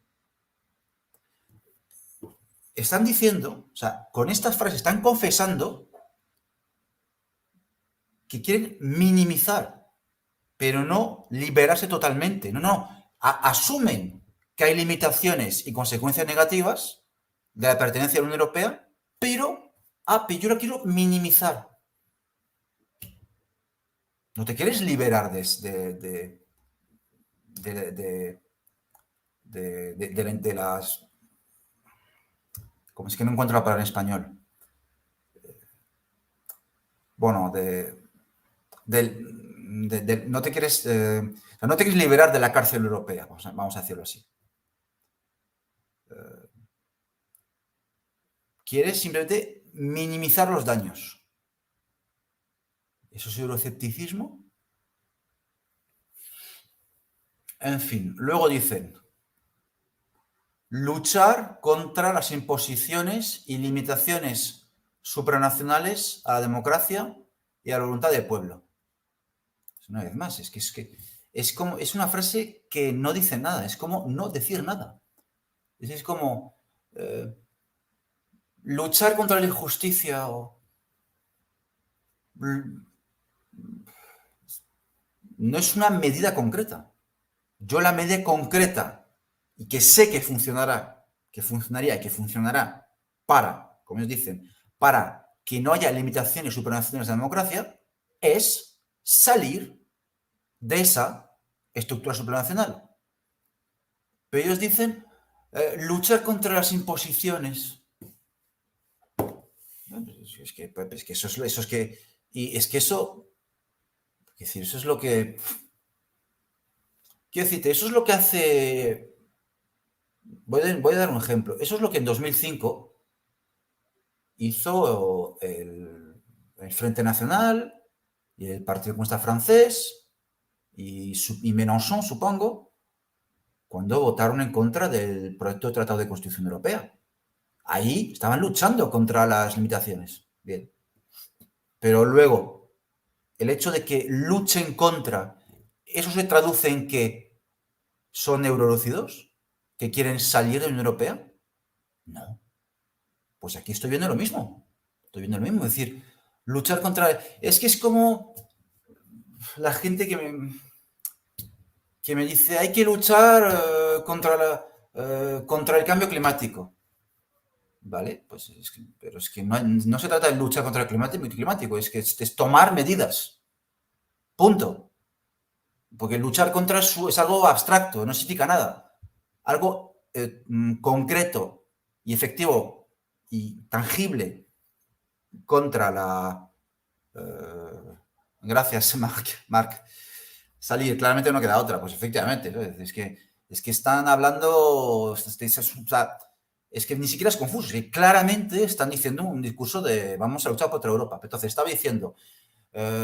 Están diciendo, o sea, con estas frases están confesando que quieren minimizar, pero no liberarse totalmente. No. Asumen que hay limitaciones y consecuencias negativas de la pertenencia a la Unión Europea, pero yo lo quiero minimizar. No te quieres liberar de las... Como es que no encuentro la palabra en español. Bueno, de no te quieres, no te quieres liberar de la cárcel europea, vamos a decirlo así. Quieres simplemente minimizar los daños. ¿Eso es euroescepticismo? En fin, luego dicen, luchar contra las imposiciones y limitaciones supranacionales a la democracia y a la voluntad del pueblo. Una vez más, es una frase que no dice nada, es como no decir nada. Es como luchar contra la injusticia no es una medida concreta. Yo la medida concreta y que sé que funcionará, que funcionaría y que funcionará para, como ellos dicen, para que no haya limitaciones supranacionales de la democracia, es salir de esa estructura supranacional. Pero ellos dicen luchar contra las imposiciones. Es que eso es que... Y es que eso... Es decir, eso es lo que... Quiero decirte, eso es lo que hace... Voy a dar un ejemplo. Eso es lo que en 2005 hizo el Frente Nacional y el Partido Comunista Francés y Mélenchon, supongo, cuando votaron en contra del proyecto de Tratado de Constitución Europea. Ahí estaban luchando contra las limitaciones. Bien. Pero luego, el hecho de que luchen contra, ¿eso se traduce en que son eurolúcidos? ¿Que quieren salir de la Unión Europea? No. Pues aquí estoy viendo lo mismo. Estoy viendo lo mismo. Es decir, luchar contra... Es que es como la gente que me dice hay que luchar contra el cambio climático. ¿Vale? Pues pero es que no se trata de luchar contra el climático, es que es tomar medidas. Punto. Porque luchar contra eso es algo abstracto, no significa nada. Algo concreto y efectivo y tangible contra la... gracias, Marc. Salir, claramente no queda otra, pues efectivamente. ¿No? Es que están hablando... Es que ni siquiera es confuso, es que claramente están diciendo un discurso de vamos a luchar contra Europa. Entonces estaba diciendo,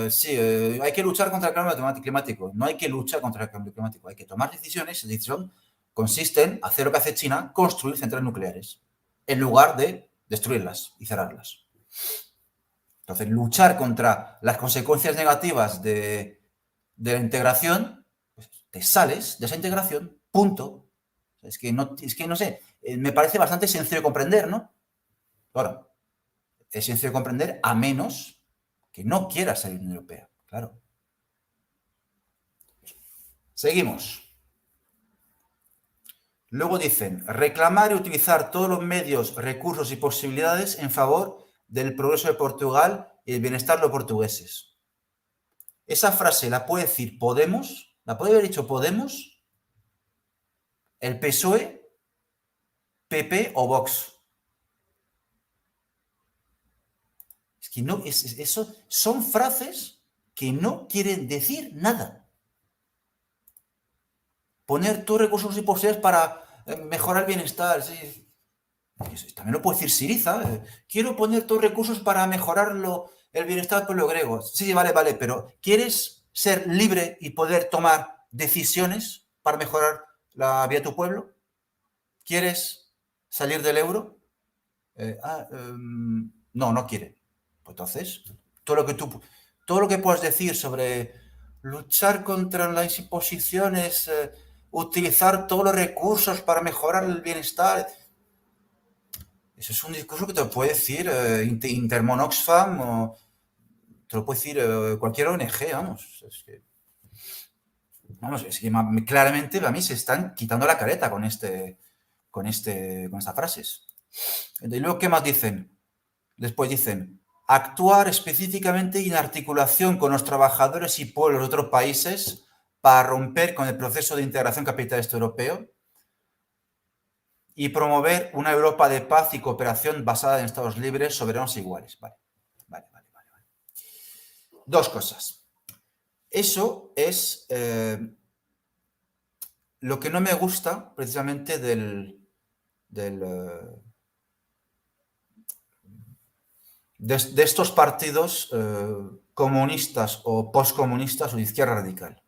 sí, hay que luchar contra el cambio climático. No hay que luchar contra el cambio climático, hay que tomar decisiones. La decisión consiste en hacer lo que hace China, construir centrales nucleares, en lugar de destruirlas y cerrarlas. Entonces, luchar contra las consecuencias negativas de la integración, pues te sales de esa integración, punto. Es que no sé, me parece bastante sencillo de comprender, ¿no? Ahora, es sencillo de comprender a menos que no quieras salir de la Unión Europea, claro. Seguimos. Luego dicen, reclamar y utilizar todos los medios, recursos y posibilidades en favor del progreso de Portugal y el bienestar de los portugueses. Esa frase la puede decir Podemos, la puede haber dicho Podemos, el PSOE, PP o Vox. Es que no, eso son frases que no quieren decir nada. Poner tus recursos y posibilidades para mejorar el bienestar. Sí. También lo puede decir Syriza. Quiero poner tus recursos para mejorar el bienestar del pueblo griego. Sí, vale, pero ¿quieres ser libre y poder tomar decisiones para mejorar la vida de tu pueblo? ¿Quieres salir del euro? No quiere. Pues entonces, todo lo que puedas decir sobre luchar contra las imposiciones, utilizar todos los recursos para mejorar el bienestar, eso es un discurso que te lo puede decir Intermon Oxfam o te lo puede decir cualquier ONG, vamos. Es que claramente a mí se están quitando la careta con estas frases. Y luego, ¿qué más dicen? Después dicen, actuar específicamente y en articulación con los trabajadores y pueblos de otros países para romper con el proceso de integración capitalista europeo y promover una Europa de paz y cooperación basada en estados libres, soberanos e iguales. Vale. Dos cosas. Eso es lo que no me gusta precisamente del, de estos partidos comunistas o postcomunistas o de izquierda radical,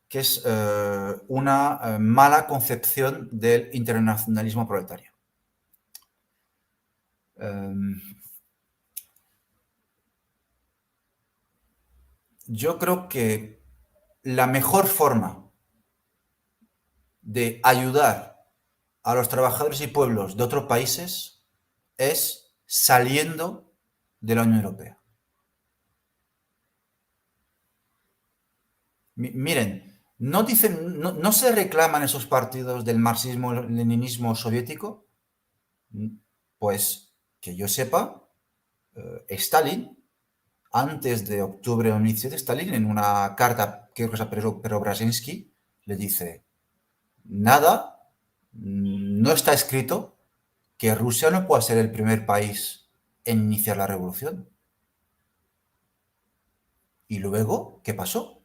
que es una mala concepción del internacionalismo proletario. Yo creo que la mejor forma de ayudar a los trabajadores y pueblos de otros países es saliendo de la Unión Europea. Miren, no dicen, no se reclaman esos partidos del marxismo-leninismo soviético. Pues que yo sepa, Stalin, antes de octubre de 2017, Stalin en una carta, creo que es a Preobrazhensky, le dice, nada, no está escrito que Rusia no pueda ser el primer país en iniciar la revolución. Y luego, ¿qué pasó?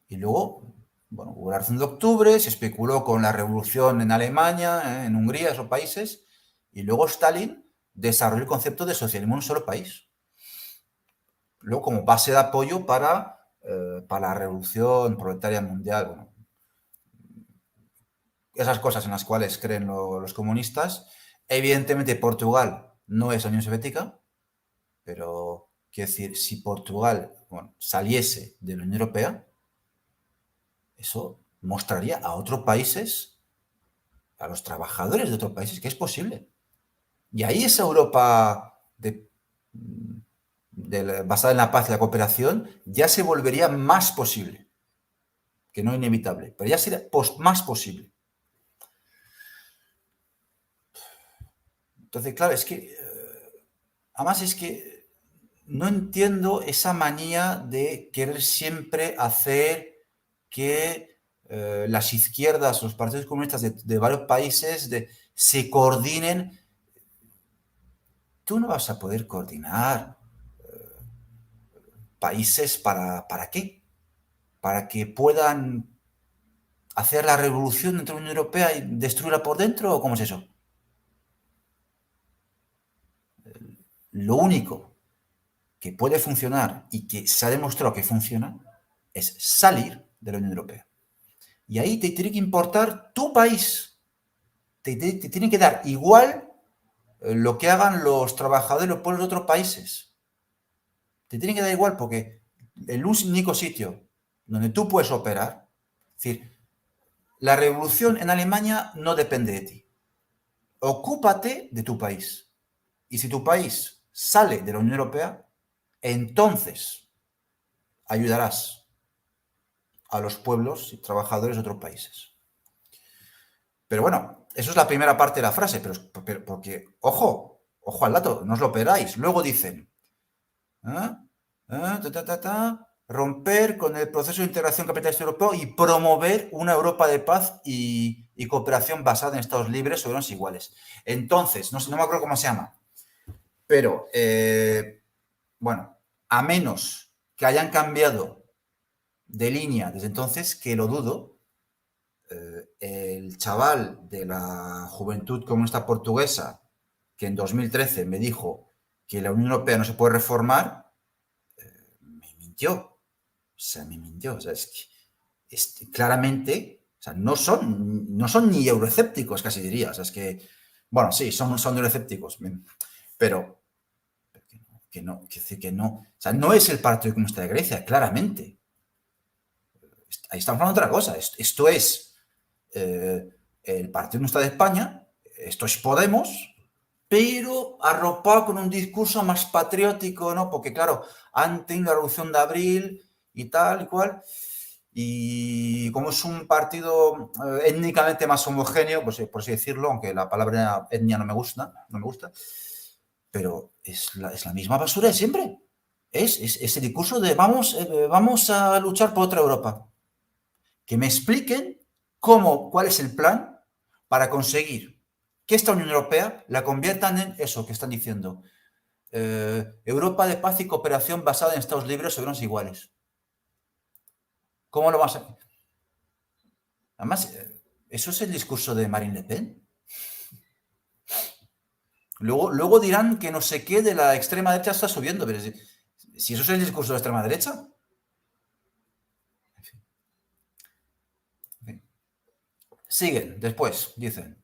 Y luego, bueno, hubo la revolución de octubre, se especuló con la revolución en Alemania, en Hungría, esos países, y luego Stalin desarrolló el concepto de socialismo en un solo país. Luego, como base de apoyo para la revolución proletaria mundial, bueno, esas cosas en las cuales creen los comunistas. Evidentemente, Portugal no es la Unión Soviética, pero quiero decir, si Portugal saliese de la Unión Europea, eso mostraría a otros países, a los trabajadores de otros países, que es posible. Y ahí esa Europa basada en la paz y la cooperación ya se volvería más posible, que no inevitable, pero ya sería más posible. Entonces, claro, es que, además es que no entiendo esa manía de querer siempre hacer que las izquierdas, los partidos comunistas de varios países se coordinen. Tú no vas a poder coordinar países ¿para qué? Para que puedan hacer la revolución dentro de la Unión Europea y destruirla por dentro, ¿o cómo es eso? Lo único que puede funcionar y que se ha demostrado que funciona es salir de la Unión Europea. Y ahí te tiene que importar tu país. Te tiene que dar igual lo que hagan los trabajadores, los pueblos de otros países. Te tiene que dar igual porque el único sitio donde tú puedes operar, es decir, la revolución en Alemania no depende de ti. Ocúpate de tu país. Y si tu país sale de la Unión Europea, entonces ayudarás a los pueblos y trabajadores de otros países. Pero bueno, eso es la primera parte de la frase, pero porque, ojo al dato, no os lo pegáis. Luego dicen, romper con el proceso de integración capitalista europeo y promover una Europa de paz y cooperación basada en estados libres, soberanos e iguales. Entonces, no me acuerdo cómo se llama, pero, bueno, a menos que hayan cambiado de línea desde entonces, que lo dudo, el chaval de la Juventud Comunista Portuguesa, que en 2013 me dijo que la Unión Europea no se puede reformar, me mintió. O sea, me mintió. O sea, es que claramente, o sea, no son ni euroescépticos, casi diría. O sea, es que, bueno, sí, son euroescépticos, pero que no. O sea, no es el Partido Comunista de Grecia, claramente. Ahí estamos hablando de otra cosa. Esto es el Partido Comunista de España, esto es Podemos, pero arropado con un discurso más patriótico, ¿no? Porque, claro, han tenido la Revolución de Abril y tal y cual, y como es un partido étnicamente más homogéneo, pues, por así decirlo, aunque la palabra etnia no me gusta, pero es la misma basura de siempre. Es ese discurso de vamos a luchar por otra Europa. Que me expliquen cuál es el plan para conseguir que esta Unión Europea la conviertan en eso que están diciendo. Europa de paz y cooperación basada en estados libres, soberanos e iguales. ¿Cómo lo vas a...? Además, ¿eso es el discurso de Marine Le Pen? Luego dirán que no sé qué de la extrema derecha está subiendo, pero si eso es el discurso de la extrema derecha. En fin. Siguen, después, dicen.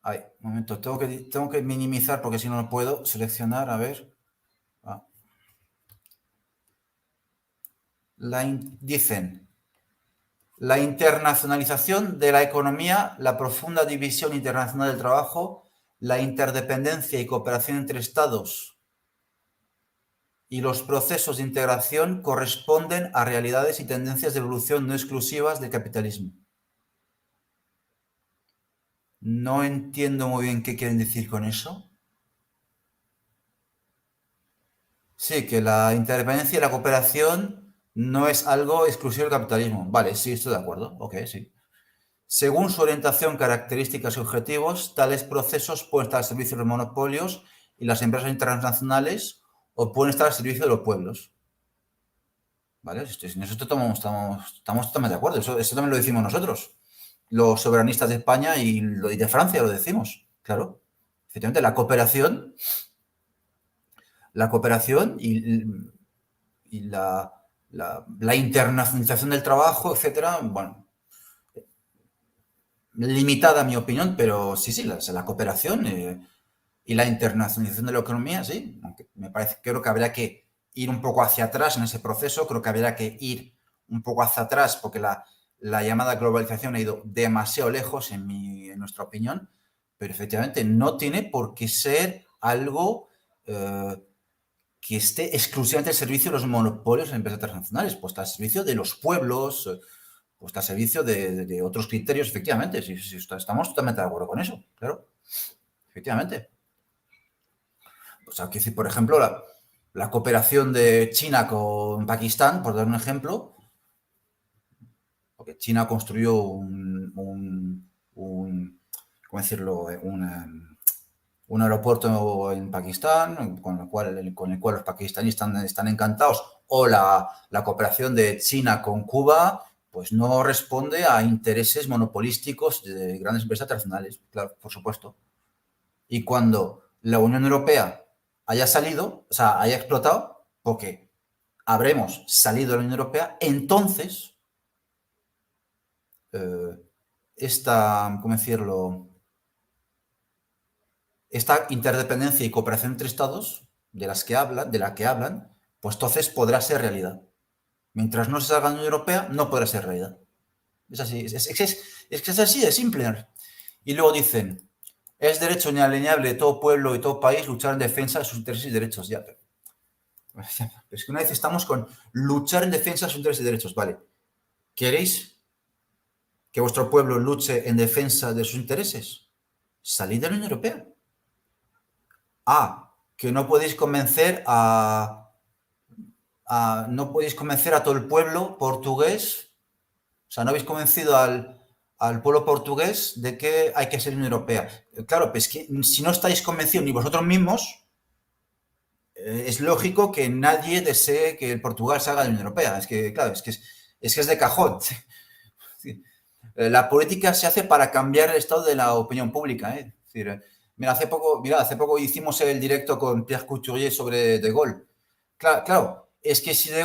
Ay, un momento, tengo que minimizar porque si no, no puedo seleccionar, a ver. Ah. Dicen, la internacionalización de la economía, la profunda división internacional del trabajo, la interdependencia y cooperación entre estados y los procesos de integración corresponden a realidades y tendencias de evolución no exclusivas del capitalismo. No entiendo muy bien qué quieren decir con eso. Sí, que la interdependencia y la cooperación no es algo exclusivo del capitalismo. Vale, sí, estoy de acuerdo. Ok, sí. Según su orientación, características y objetivos, tales procesos pueden estar al servicio de los monopolios y las empresas internacionales o pueden estar al servicio de los pueblos. ¿Vale? En eso estamos totalmente de acuerdo. Eso también lo decimos nosotros, los soberanistas de España y de Francia lo decimos. Claro. Efectivamente, la cooperación y la internacionalización del trabajo, etcétera, bueno, limitada a mi opinión, pero sí, la cooperación y la internacionalización de la economía, sí, aunque creo que habría que ir un poco hacia atrás en ese proceso, creo que habría que ir un poco hacia atrás porque la llamada globalización ha ido demasiado lejos en nuestra opinión, pero efectivamente no tiene por qué ser algo que esté exclusivamente al servicio de los monopolios de las empresas transnacionales, pues está al servicio de los pueblos, pues está al servicio de otros criterios, efectivamente, sí, estamos totalmente de acuerdo con eso, claro, efectivamente. O sea, que decir, por ejemplo, la cooperación de China con Pakistán, por dar un ejemplo, porque China construyó ¿cómo decirlo? Un aeropuerto en Pakistán, con el cual los pakistaníes están encantados, o la cooperación de China con Cuba, pues no responde a intereses monopolísticos de grandes empresas transnacionales, claro, por supuesto. Y cuando la Unión Europea haya salido, o sea, haya explotado, porque habremos salido de la Unión Europea, entonces ¿cómo decirlo? Esta interdependencia y cooperación entre estados de la que hablan, pues entonces podrá ser realidad. Mientras no se salga de la Unión Europea, no podrá ser realidad. Es así, es que es así de simple. Y luego dicen, es derecho inalienable de todo pueblo y todo país luchar en defensa de sus intereses y derechos. Ya, pero es que una vez estamos con luchar en defensa de sus intereses y derechos, vale. ¿Queréis que vuestro pueblo luche en defensa de sus intereses? Salid de la Unión Europea. Que no podéis convencer no podéis convencer a todo el pueblo portugués, o sea, no habéis convencido al pueblo portugués de que hay que ser Unión Europea. Claro, pues que si no estáis convencidos ni vosotros mismos, es lógico que nadie desee que el Portugal salga de la Unión Europea. Es que, claro, es de cajón. La política se hace para cambiar el estado de la opinión pública. Es decir, hace poco hicimos el directo con Pierre Couturier sobre De Gaulle. Claro, es que si De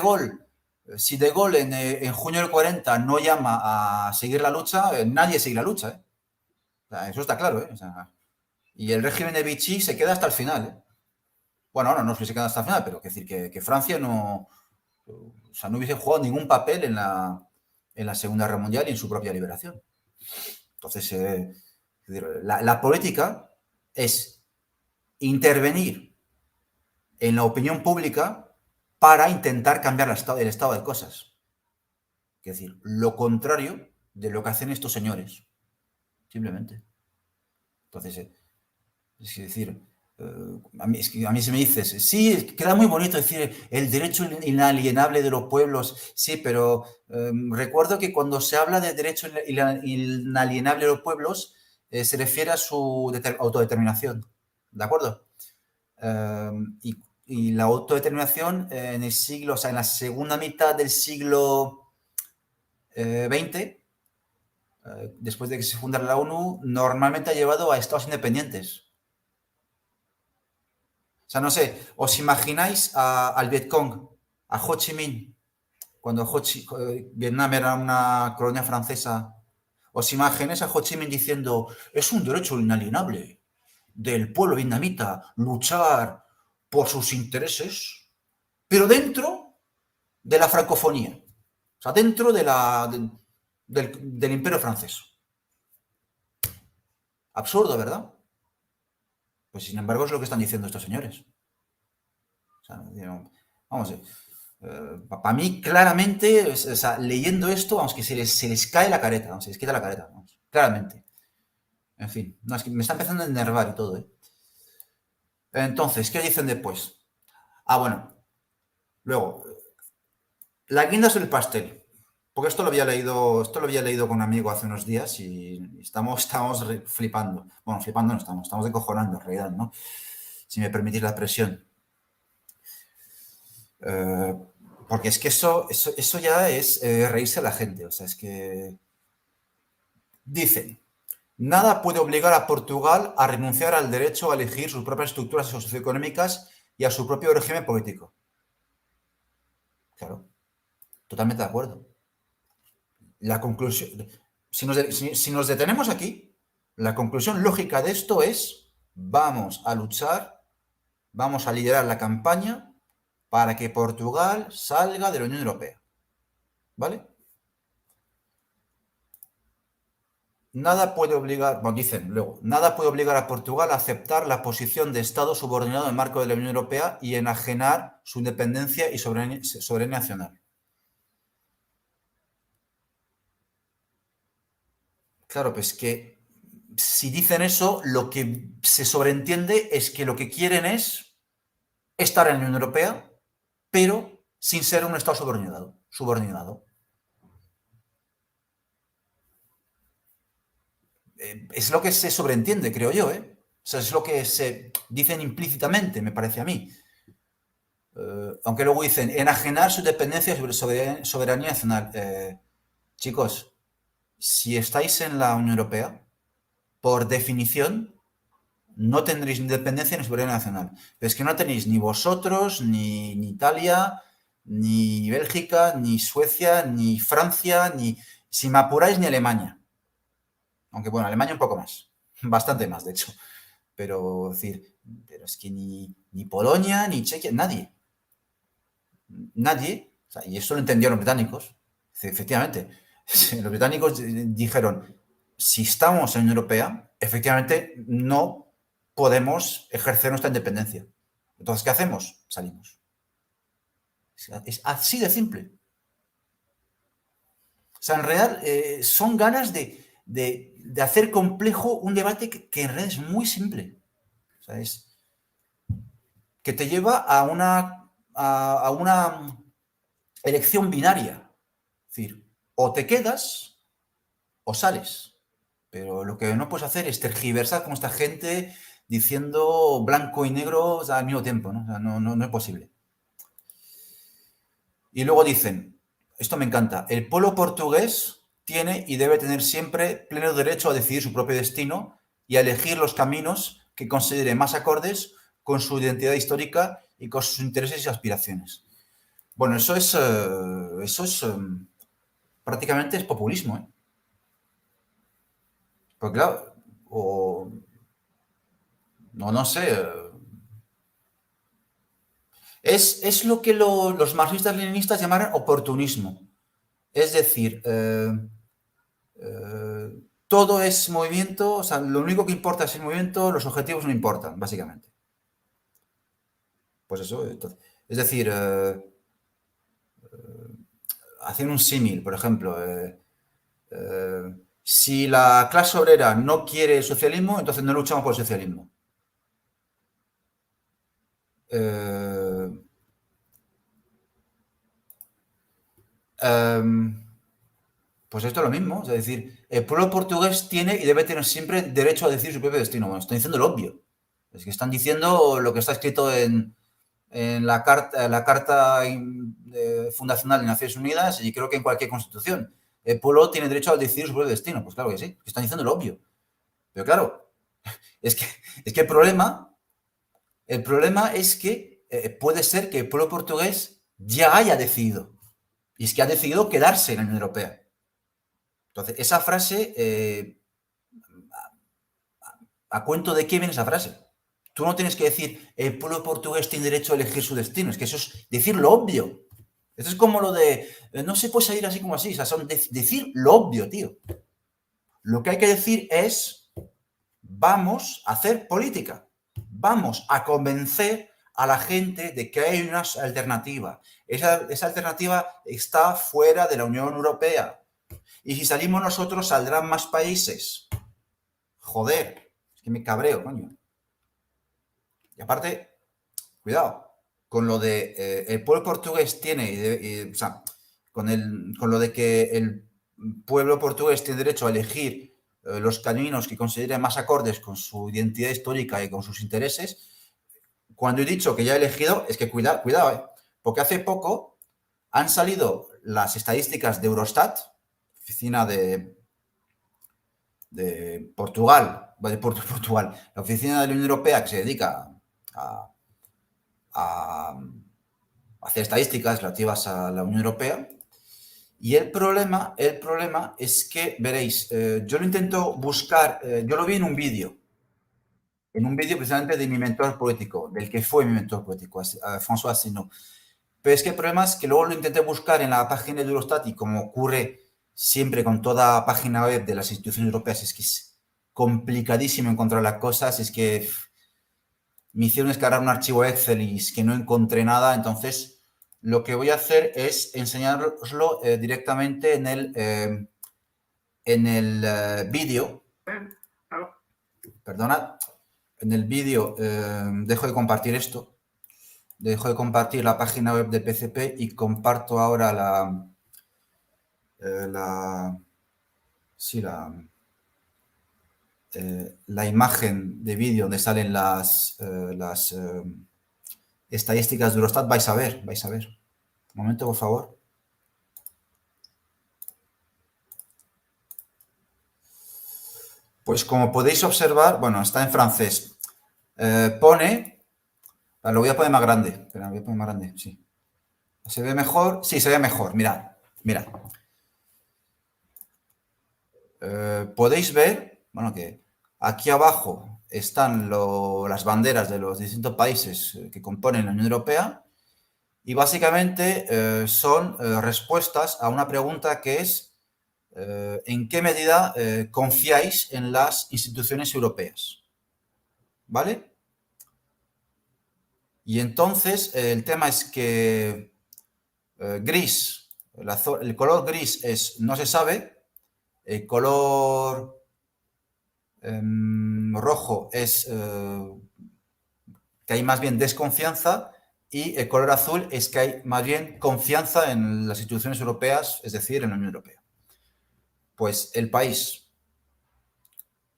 Gaulle en junio del 40 no llama a seguir la lucha, nadie sigue la lucha. O sea, eso está claro. O sea, y el régimen de Vichy se queda hasta el final. Bueno, no sé si se queda hasta el final, pero es decir que Francia no hubiese jugado ningún papel en la Segunda Guerra Mundial y en su propia liberación. Entonces, la política es intervenir en la opinión pública para intentar cambiar el estado de cosas. Es decir, lo contrario de lo que hacen estos señores. Simplemente. Entonces, es decir, a mí se me dices, sí, queda muy bonito decir el derecho inalienable de los pueblos, sí, pero recuerdo que cuando se habla de derecho inalienable de los pueblos, se refiere a su autodeterminación, ¿de acuerdo? Y la autodeterminación en el siglo, o sea, en la segunda mitad del siglo XX, después de que se fundara la ONU, normalmente ha llevado a estados independientes. O sea, no sé, ¿os imagináis al Vietcong, a Ho Chi Minh, cuando Vietnam era una colonia francesa? ¿Os imagináis a Ho Chi Minh diciendo, es un derecho inalienable del pueblo vietnamita luchar por sus intereses, pero dentro de la francofonía, o sea, dentro del imperio francés? Absurdo, ¿verdad? Pues sin embargo es lo que están diciendo estos señores. O sea, vamos, para mí claramente, o sea, leyendo esto, vamos, que se les cae la careta, vamos, se les quita la careta, vamos, claramente. En fin, no, es que me está empezando a enervar y todo, ¿eh? Entonces, ¿qué dicen después? Ah, bueno, luego, la guinda es el pastel. Porque esto lo había leído con un amigo hace unos días y estamos flipando. Bueno, flipando no estamos decojonando en realidad, ¿no? Si me permitís la expresión. Porque es que eso ya es reírse a la gente. O sea, es que dicen, nada puede obligar a Portugal a renunciar al derecho a elegir sus propias estructuras socioeconómicas y a su propio régimen político. Claro, totalmente de acuerdo. La conclusión, si nos detenemos aquí, la conclusión lógica de esto es, vamos a luchar, vamos a liderar la campaña para que Portugal salga de la Unión Europea. ¿Vale? Nada puede obligar, bueno, dicen luego, nada puede obligar a Portugal a aceptar la posición de Estado subordinado en el marco de la Unión Europea y enajenar su independencia y soberanía nacional. Claro, pues que si dicen eso, lo que se sobreentiende es que lo que quieren es estar en la Unión Europea, pero sin ser un Estado subordinado. Es lo que se sobreentiende, creo yo, ¿eh? O sea, es lo que se dicen implícitamente, me parece a mí. Aunque luego dicen enajenar su dependencia sobre soberanía nacional. Chicos, si estáis en la Unión Europea, por definición, no tendréis ni independencia ni soberanía nacional. Pero es que no tenéis ni vosotros, ni Italia, ni Bélgica, ni Suecia, ni Francia, ni, si me apuráis, ni Alemania. Aunque bueno, Alemania un poco más. Bastante más, de hecho. Pero, es que ni Polonia, ni Chequia, nadie. Nadie. O sea, y eso lo entendieron los británicos. Efectivamente. Los británicos dijeron, si estamos en la Unión Europea, efectivamente no podemos ejercer nuestra independencia. Entonces, ¿qué hacemos? Salimos. Es así de simple. O sea, en realidad son ganas de hacer complejo un debate que en realidad es muy simple. O sea, es que te lleva a una elección binaria. Es decir, o te quedas o sales. Pero lo que no puedes hacer es tergiversar como esta gente diciendo blanco y negro, o sea, al mismo tiempo, ¿no? O sea, no es posible. Y luego dicen, esto me encanta, el pueblo portugués tiene y debe tener siempre pleno derecho a decidir su propio destino y a elegir los caminos que considere más acordes con su identidad histórica y con sus intereses y aspiraciones. Bueno, eso es prácticamente es populismo, ¿eh? Porque claro, o no sé, es lo que los marxistas-leninistas llamaron oportunismo. Es decir, todo es movimiento, o sea, lo único que importa es el movimiento, los objetivos no importan, básicamente. Pues eso, entonces, es decir, haciendo un símil, por ejemplo, si la clase obrera no quiere el socialismo, entonces no luchamos por el socialismo. Eh, pues esto es lo mismo, es decir, el pueblo portugués tiene y debe tener siempre derecho a decidir su propio destino. Bueno, están diciendo lo obvio. Es que están diciendo lo que está escrito en la carta fundacional de Naciones Unidas y creo que en cualquier constitución. el pueblo tiene derecho a decidir su propio destino. Pues claro que sí, están diciendo lo obvio. Pero claro, es que el problema es que puede ser que el pueblo portugués ya haya decidido. Y es que ha decidido quedarse en la Unión Europea. Entonces, esa frase, ¿a cuento de qué viene esa frase? Tú no tienes que decir, el pueblo portugués tiene derecho a elegir su destino. Es que eso es decir lo obvio. Esto es como lo de, no se puede salir así como así. O sea, son decir lo obvio, tío. Lo que hay que decir es, vamos a hacer política. Vamos a convencer a la gente de que hay una alternativa. Esa alternativa está fuera de la Unión Europea. Y si salimos nosotros, saldrán más países. Joder, es que me cabreo, coño. Y aparte, cuidado, con lo de el pueblo portugués tiene, o sea, con lo de que el pueblo portugués tiene derecho a elegir los caminos que considere más acordes con su identidad histórica y con sus intereses, cuando he dicho que ya he elegido, es que cuidado, porque hace poco han salido las estadísticas de Eurostat, oficina de Portugal, la oficina de la Unión Europea que se dedica a hacer estadísticas relativas a la Unión Europea. Y el problema es que, veréis, yo lo intento buscar, yo lo vi en un vídeo precisamente de mi mentor político, del que fue mi mentor político, François Asselineau. Pero es que el problema es que luego lo intenté buscar en la página de Eurostat y como ocurre siempre con toda página web de las instituciones europeas, es que es complicadísimo encontrar las cosas, es que me hicieron descargar un archivo Excel y es que no encontré nada, entonces lo que voy a hacer es enseñaroslo directamente en el vídeo. Perdona, en el vídeo dejo de compartir esto, dejo de compartir la página web de PCP y comparto ahora la imagen de vídeo donde salen las estadísticas de Eurostat. Vais a ver. Un momento, por favor. Pues como podéis observar, bueno, está en francés. Pone, lo voy a poner más grande. Espera, voy a poner más grande, sí. ¿Se ve mejor? Sí, se ve mejor. Mirad. Podéis ver, bueno, que aquí abajo están las banderas de los distintos países que componen la Unión Europea y básicamente son respuestas a una pregunta que es ¿en qué medida confiáis en las instituciones europeas? ¿Vale? Y entonces el tema es que gris, el color gris es no se sabe, el color rojo es que hay más bien desconfianza y el color azul es que hay más bien confianza en las instituciones europeas, es decir, en la Unión Europea. Pues el país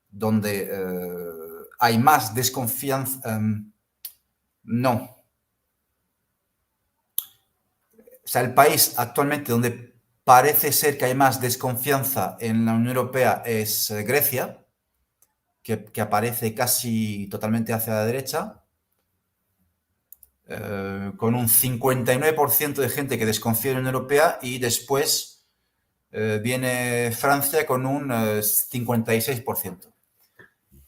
donde hay más desconfianza, no. O sea, el país actualmente donde parece ser que hay más desconfianza en la Unión Europea es Grecia, que aparece casi totalmente hacia la derecha, con un 59% de gente que desconfía de la Unión Europea y después viene Francia con un 56%.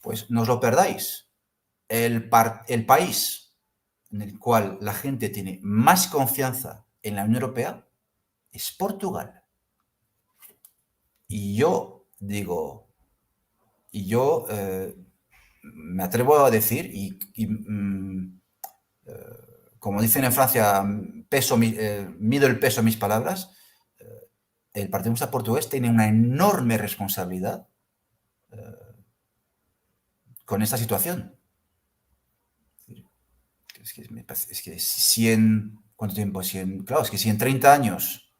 Pues no os lo perdáis. El país en el cual la gente tiene más confianza en la Unión Europea es Portugal. Y yo digo, me atrevo a decir, como dicen en Francia, mido el peso de mis palabras, el Partido Comunista Portugués tiene una enorme responsabilidad con esta situación. Es que si en... ¿Cuánto tiempo? Claro, es que si en 30 años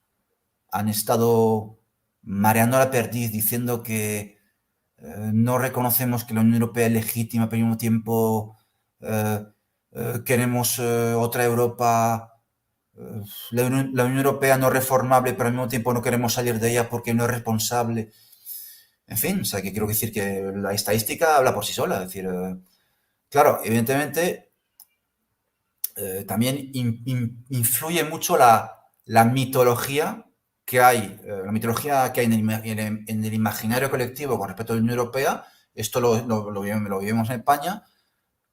han estado mareando la perdiz diciendo que no reconocemos que la Unión Europea es legítima, pero al mismo tiempo queremos otra Europa la Unión Europea no es reformable, pero al mismo tiempo no queremos salir de ella porque no es responsable. En fin, o sea, que quiero decir que la estadística habla por sí sola. Es decir, claro, evidentemente también influye mucho la mitología que hay, la mitología que hay en el imaginario colectivo con respecto a la Unión Europea. Esto lo vivimos en España,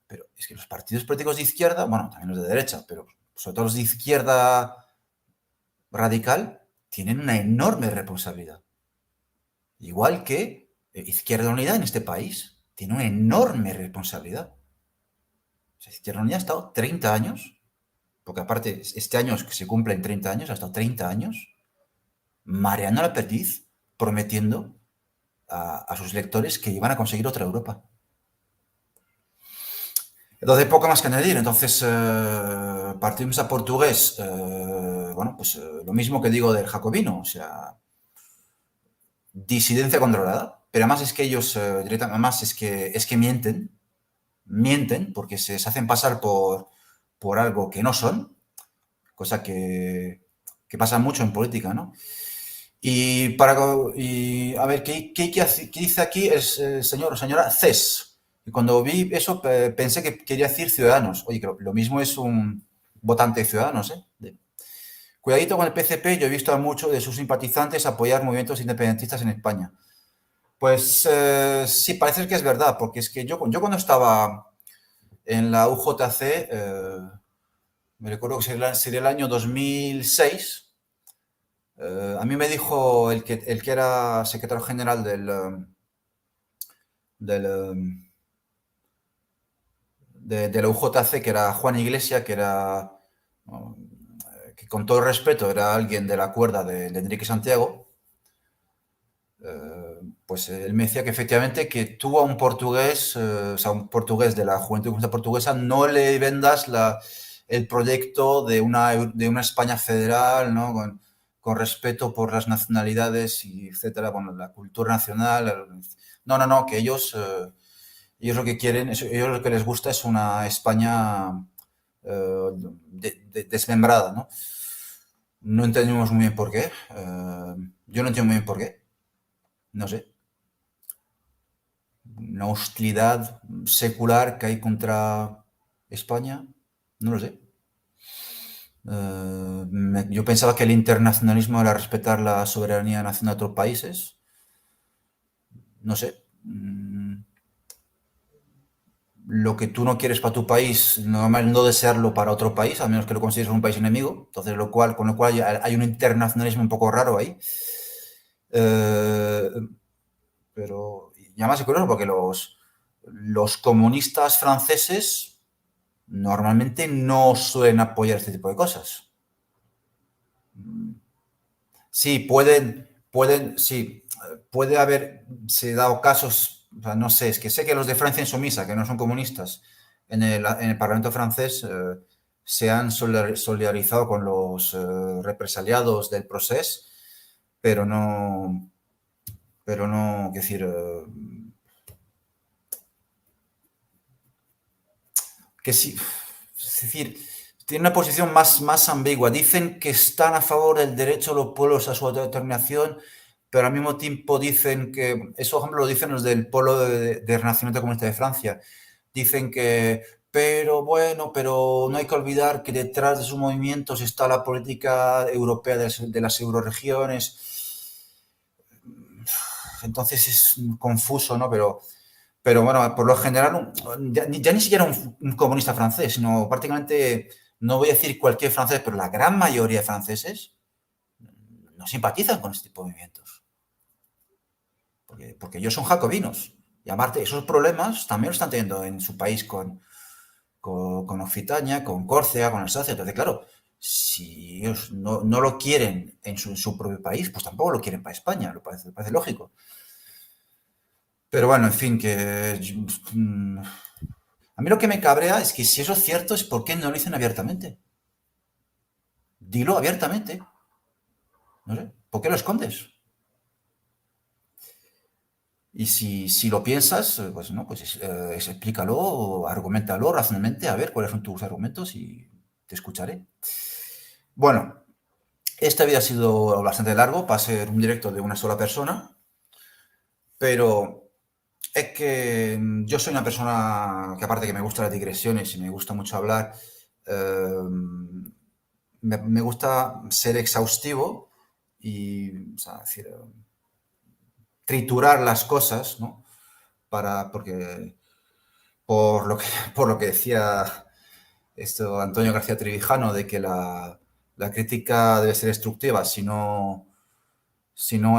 pero es que los partidos políticos de izquierda, bueno, también los de derecha, pero sobre todo los de izquierda radical, tienen una enorme responsabilidad. Igual que Izquierda Unida en este país tiene una enorme responsabilidad. O sea, Izquierda Unida ha estado 30 años, porque aparte este año se cumplen 30 años, ha estado 30 años mareando la perdiz, prometiendo a sus lectores que iban a conseguir otra Europa. Entonces, poco más que añadir. Entonces, partimos a portugués. Bueno, pues lo mismo que digo del jacobino, o sea, disidencia controlada. Pero además es que ellos, además es que mienten porque se hacen pasar por algo que no son, cosa que pasa mucho en política, ¿no? Y a ver, ¿qué dice aquí el señor o señora CES? Y cuando vi eso pensé que quería decir Ciudadanos. Oye, que lo mismo es un votante de Ciudadanos, ¿eh? Cuidadito con el PCP, yo he visto a muchos de sus simpatizantes apoyar movimientos independentistas en España. Pues sí, parece que es verdad, porque es que yo cuando estaba en la UJC, me recuerdo que sería el año 2006. A mí me dijo el que era secretario general del, de la UJC, que era Juan Iglesia, que era, que con todo respeto era alguien de la cuerda de Enrique Santiago. Pues él me decía que efectivamente que tú a un portugués, o sea, un portugués de la Juventud Comunista Portuguesa, no le vendas el proyecto de una España federal, ¿no? Con respeto por las nacionalidades y etcétera, bueno, la cultura nacional. No, que ellos lo que quieren, ellos lo que les gusta es una España desmembrada, ¿no? No entendemos muy bien por qué. Yo no entiendo muy bien por qué. No sé. Una hostilidad secular que hay contra España, no lo sé. Yo pensaba que el internacionalismo era respetar la soberanía nacional de otros países. No sé. Lo que tú no quieres para tu país, normal no desearlo para otro país, a menos que lo consideres un país enemigo. Entonces, con lo cual hay un internacionalismo un poco raro ahí. Eh, pero, y además es curioso porque los comunistas franceses normalmente no suelen apoyar este tipo de cosas. Sí, sí, puede haberse dado casos, o sea, no sé, es que sé que los de Francia Insumisa, que no son comunistas, en el Parlamento francés se han solidarizado con los represaliados del Procés, pero no, quiero decir, que sí, es decir, tiene una posición más ambigua. Dicen que están a favor del derecho de los pueblos a su autodeterminación, pero al mismo tiempo dicen que, eso, por ejemplo, lo dicen los del Polo de Renacimiento Comunista de Francia. Dicen que, pero bueno, pero no hay que olvidar que detrás de sus movimientos está la política europea de las euroregiones. Entonces es confuso, ¿no? Pero bueno, por lo general, ya ni siquiera un comunista francés, sino prácticamente, no voy a decir cualquier francés, pero la gran mayoría de franceses no simpatizan con este tipo de movimientos. Porque ellos son jacobinos. Y aparte, esos problemas también lo están teniendo en su país con Occitania, con Córcega, con Alsacia. Entonces, claro, si ellos no lo quieren en su propio país, pues tampoco lo quieren para España, parece lógico. Pero bueno, en fin, a mí lo que me cabrea es que si eso es cierto, es por qué no lo dicen abiertamente. Dilo abiertamente. No sé, ¿por qué lo escondes? Y si lo piensas, pues no, pues explícalo, argumentalo racionalmente, a ver cuáles son tus argumentos y te escucharé. Bueno, este había sido bastante largo para ser un directo de una sola persona, pero es que yo soy una persona que aparte que me gustan las digresiones y me gusta mucho hablar, me gusta ser exhaustivo y, o sea, decir, triturar las cosas, ¿no? Porque por lo que, por lo que decía Antonio García Trevijano, de que la crítica debe ser destructiva, si no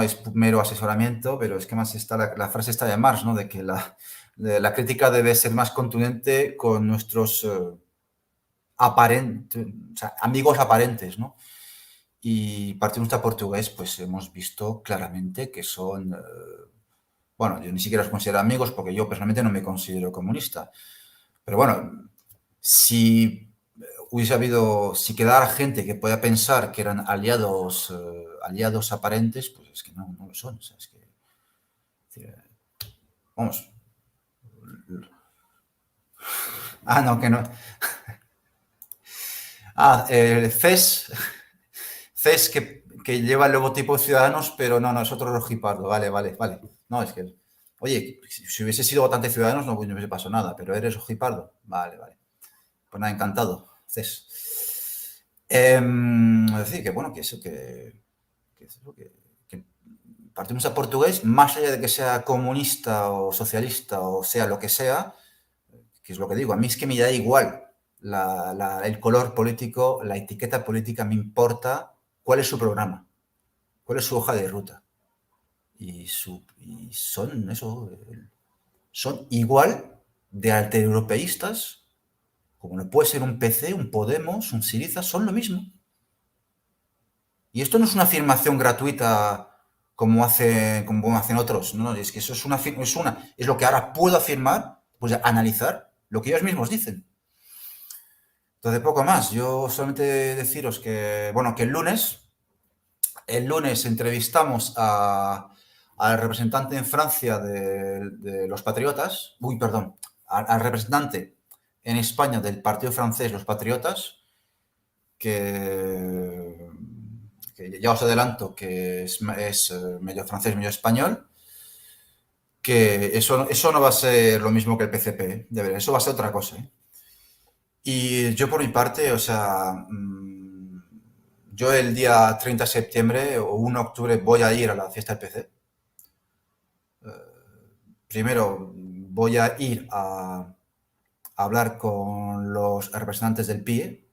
es mero asesoramiento, pero es que más está la frase está de Marx, ¿no? De que la crítica debe ser más contundente con nuestros o sea, amigos aparentes, ¿no? Y partiendo de portugués, pues hemos visto claramente que son, bueno, yo ni siquiera los considero amigos porque yo personalmente no me considero comunista. Pero bueno, si hubiese habido, si quedara gente que pueda pensar que eran aliados, aliados aparentes, pues es que no lo son. O sea, es que, vamos. Ah, no, que no. Ah, CES que lleva el logotipo de Ciudadanos, pero no, es otro rojipardo. Vale. No, es que, oye, si hubiese sido votante Ciudadanos no hubiese pasado nada, pero eres rojipardo. Vale. Pues nada, encantado, CES. Es decir, que bueno, que eso, que partimos a portugués, más allá de que sea comunista o socialista o sea lo que sea, que es lo que digo, a mí es que me da igual el color político, la etiqueta política, me importa cuál es su programa, cuál es su hoja de ruta. Y son eso, son igual de altereuropeístas como no puede ser un PC, un Podemos, un Syriza, son lo mismo. Y esto no es una afirmación gratuita como hacen otros, no, es que eso es lo que ahora puedo afirmar, pues analizar lo que ellos mismos dicen. Entonces, poco más. Yo solamente deciros que, bueno, que el lunes entrevistamos al representante en Francia de los Patriotas, al representante en España del partido francés Los Patriotas, que, que ya os adelanto que es medio francés, medio español, que eso no va a ser lo mismo que el PCP, de ver, eso va a ser otra cosa. Y yo por mi parte, o sea, yo el día 30 de septiembre o 1 de octubre voy a ir a la fiesta del PC. Primero voy a ir a hablar con los representantes del PIE,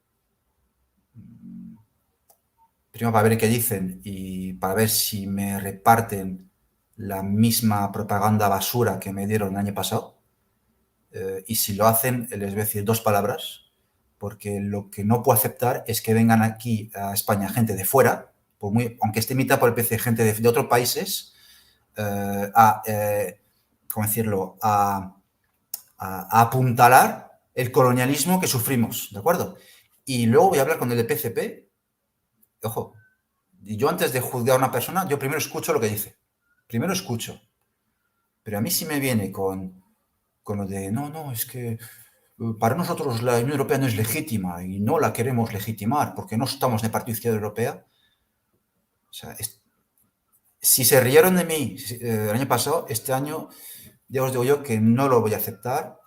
primero para ver qué dicen y para ver si me reparten la misma propaganda basura que me dieron el año pasado. Y si lo hacen, les voy a decir dos palabras, porque lo que no puedo aceptar es que vengan aquí a España gente de fuera, aunque esté mitad por el PC, gente de otros países, ¿cómo decirlo?, a apuntalar el colonialismo que sufrimos, ¿de acuerdo? Y luego voy a hablar con el de PCP, ojo, y yo antes de juzgar a una persona, yo primero escucho lo que dice. Primero escucho. Pero a mí sí me viene con lo de, no, es que para nosotros la Unión Europea no es legítima y no la queremos legitimar porque no estamos en el Partido Izquierda Europea. O sea, si se rieron de mí el año pasado, este año ya os digo yo que no lo voy a aceptar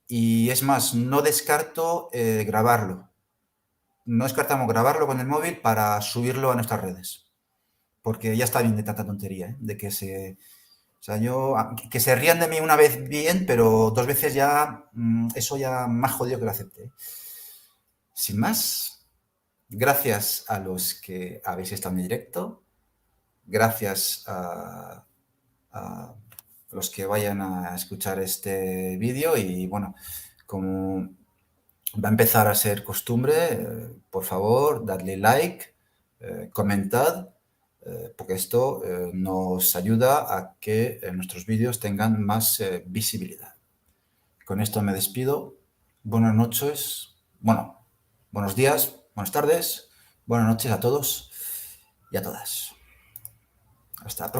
y es más, no descarto grabarlo. No descartamos grabarlo con el móvil para subirlo a nuestras redes. Porque ya está bien de tanta tontería, ¿eh? De que o sea, que se rían de mí una vez bien, pero dos veces ya, eso ya más jodido que lo acepte. Sin más, gracias a los que habéis estado en directo, gracias a los que vayan a escuchar este vídeo y bueno, como va a empezar a ser costumbre, por favor, dadle like, comentad, porque esto nos ayuda a que nuestros vídeos tengan más visibilidad. Con esto me despido. Buenas noches, bueno, buenos días, buenas tardes, buenas noches a todos y a todas. Hasta pronto.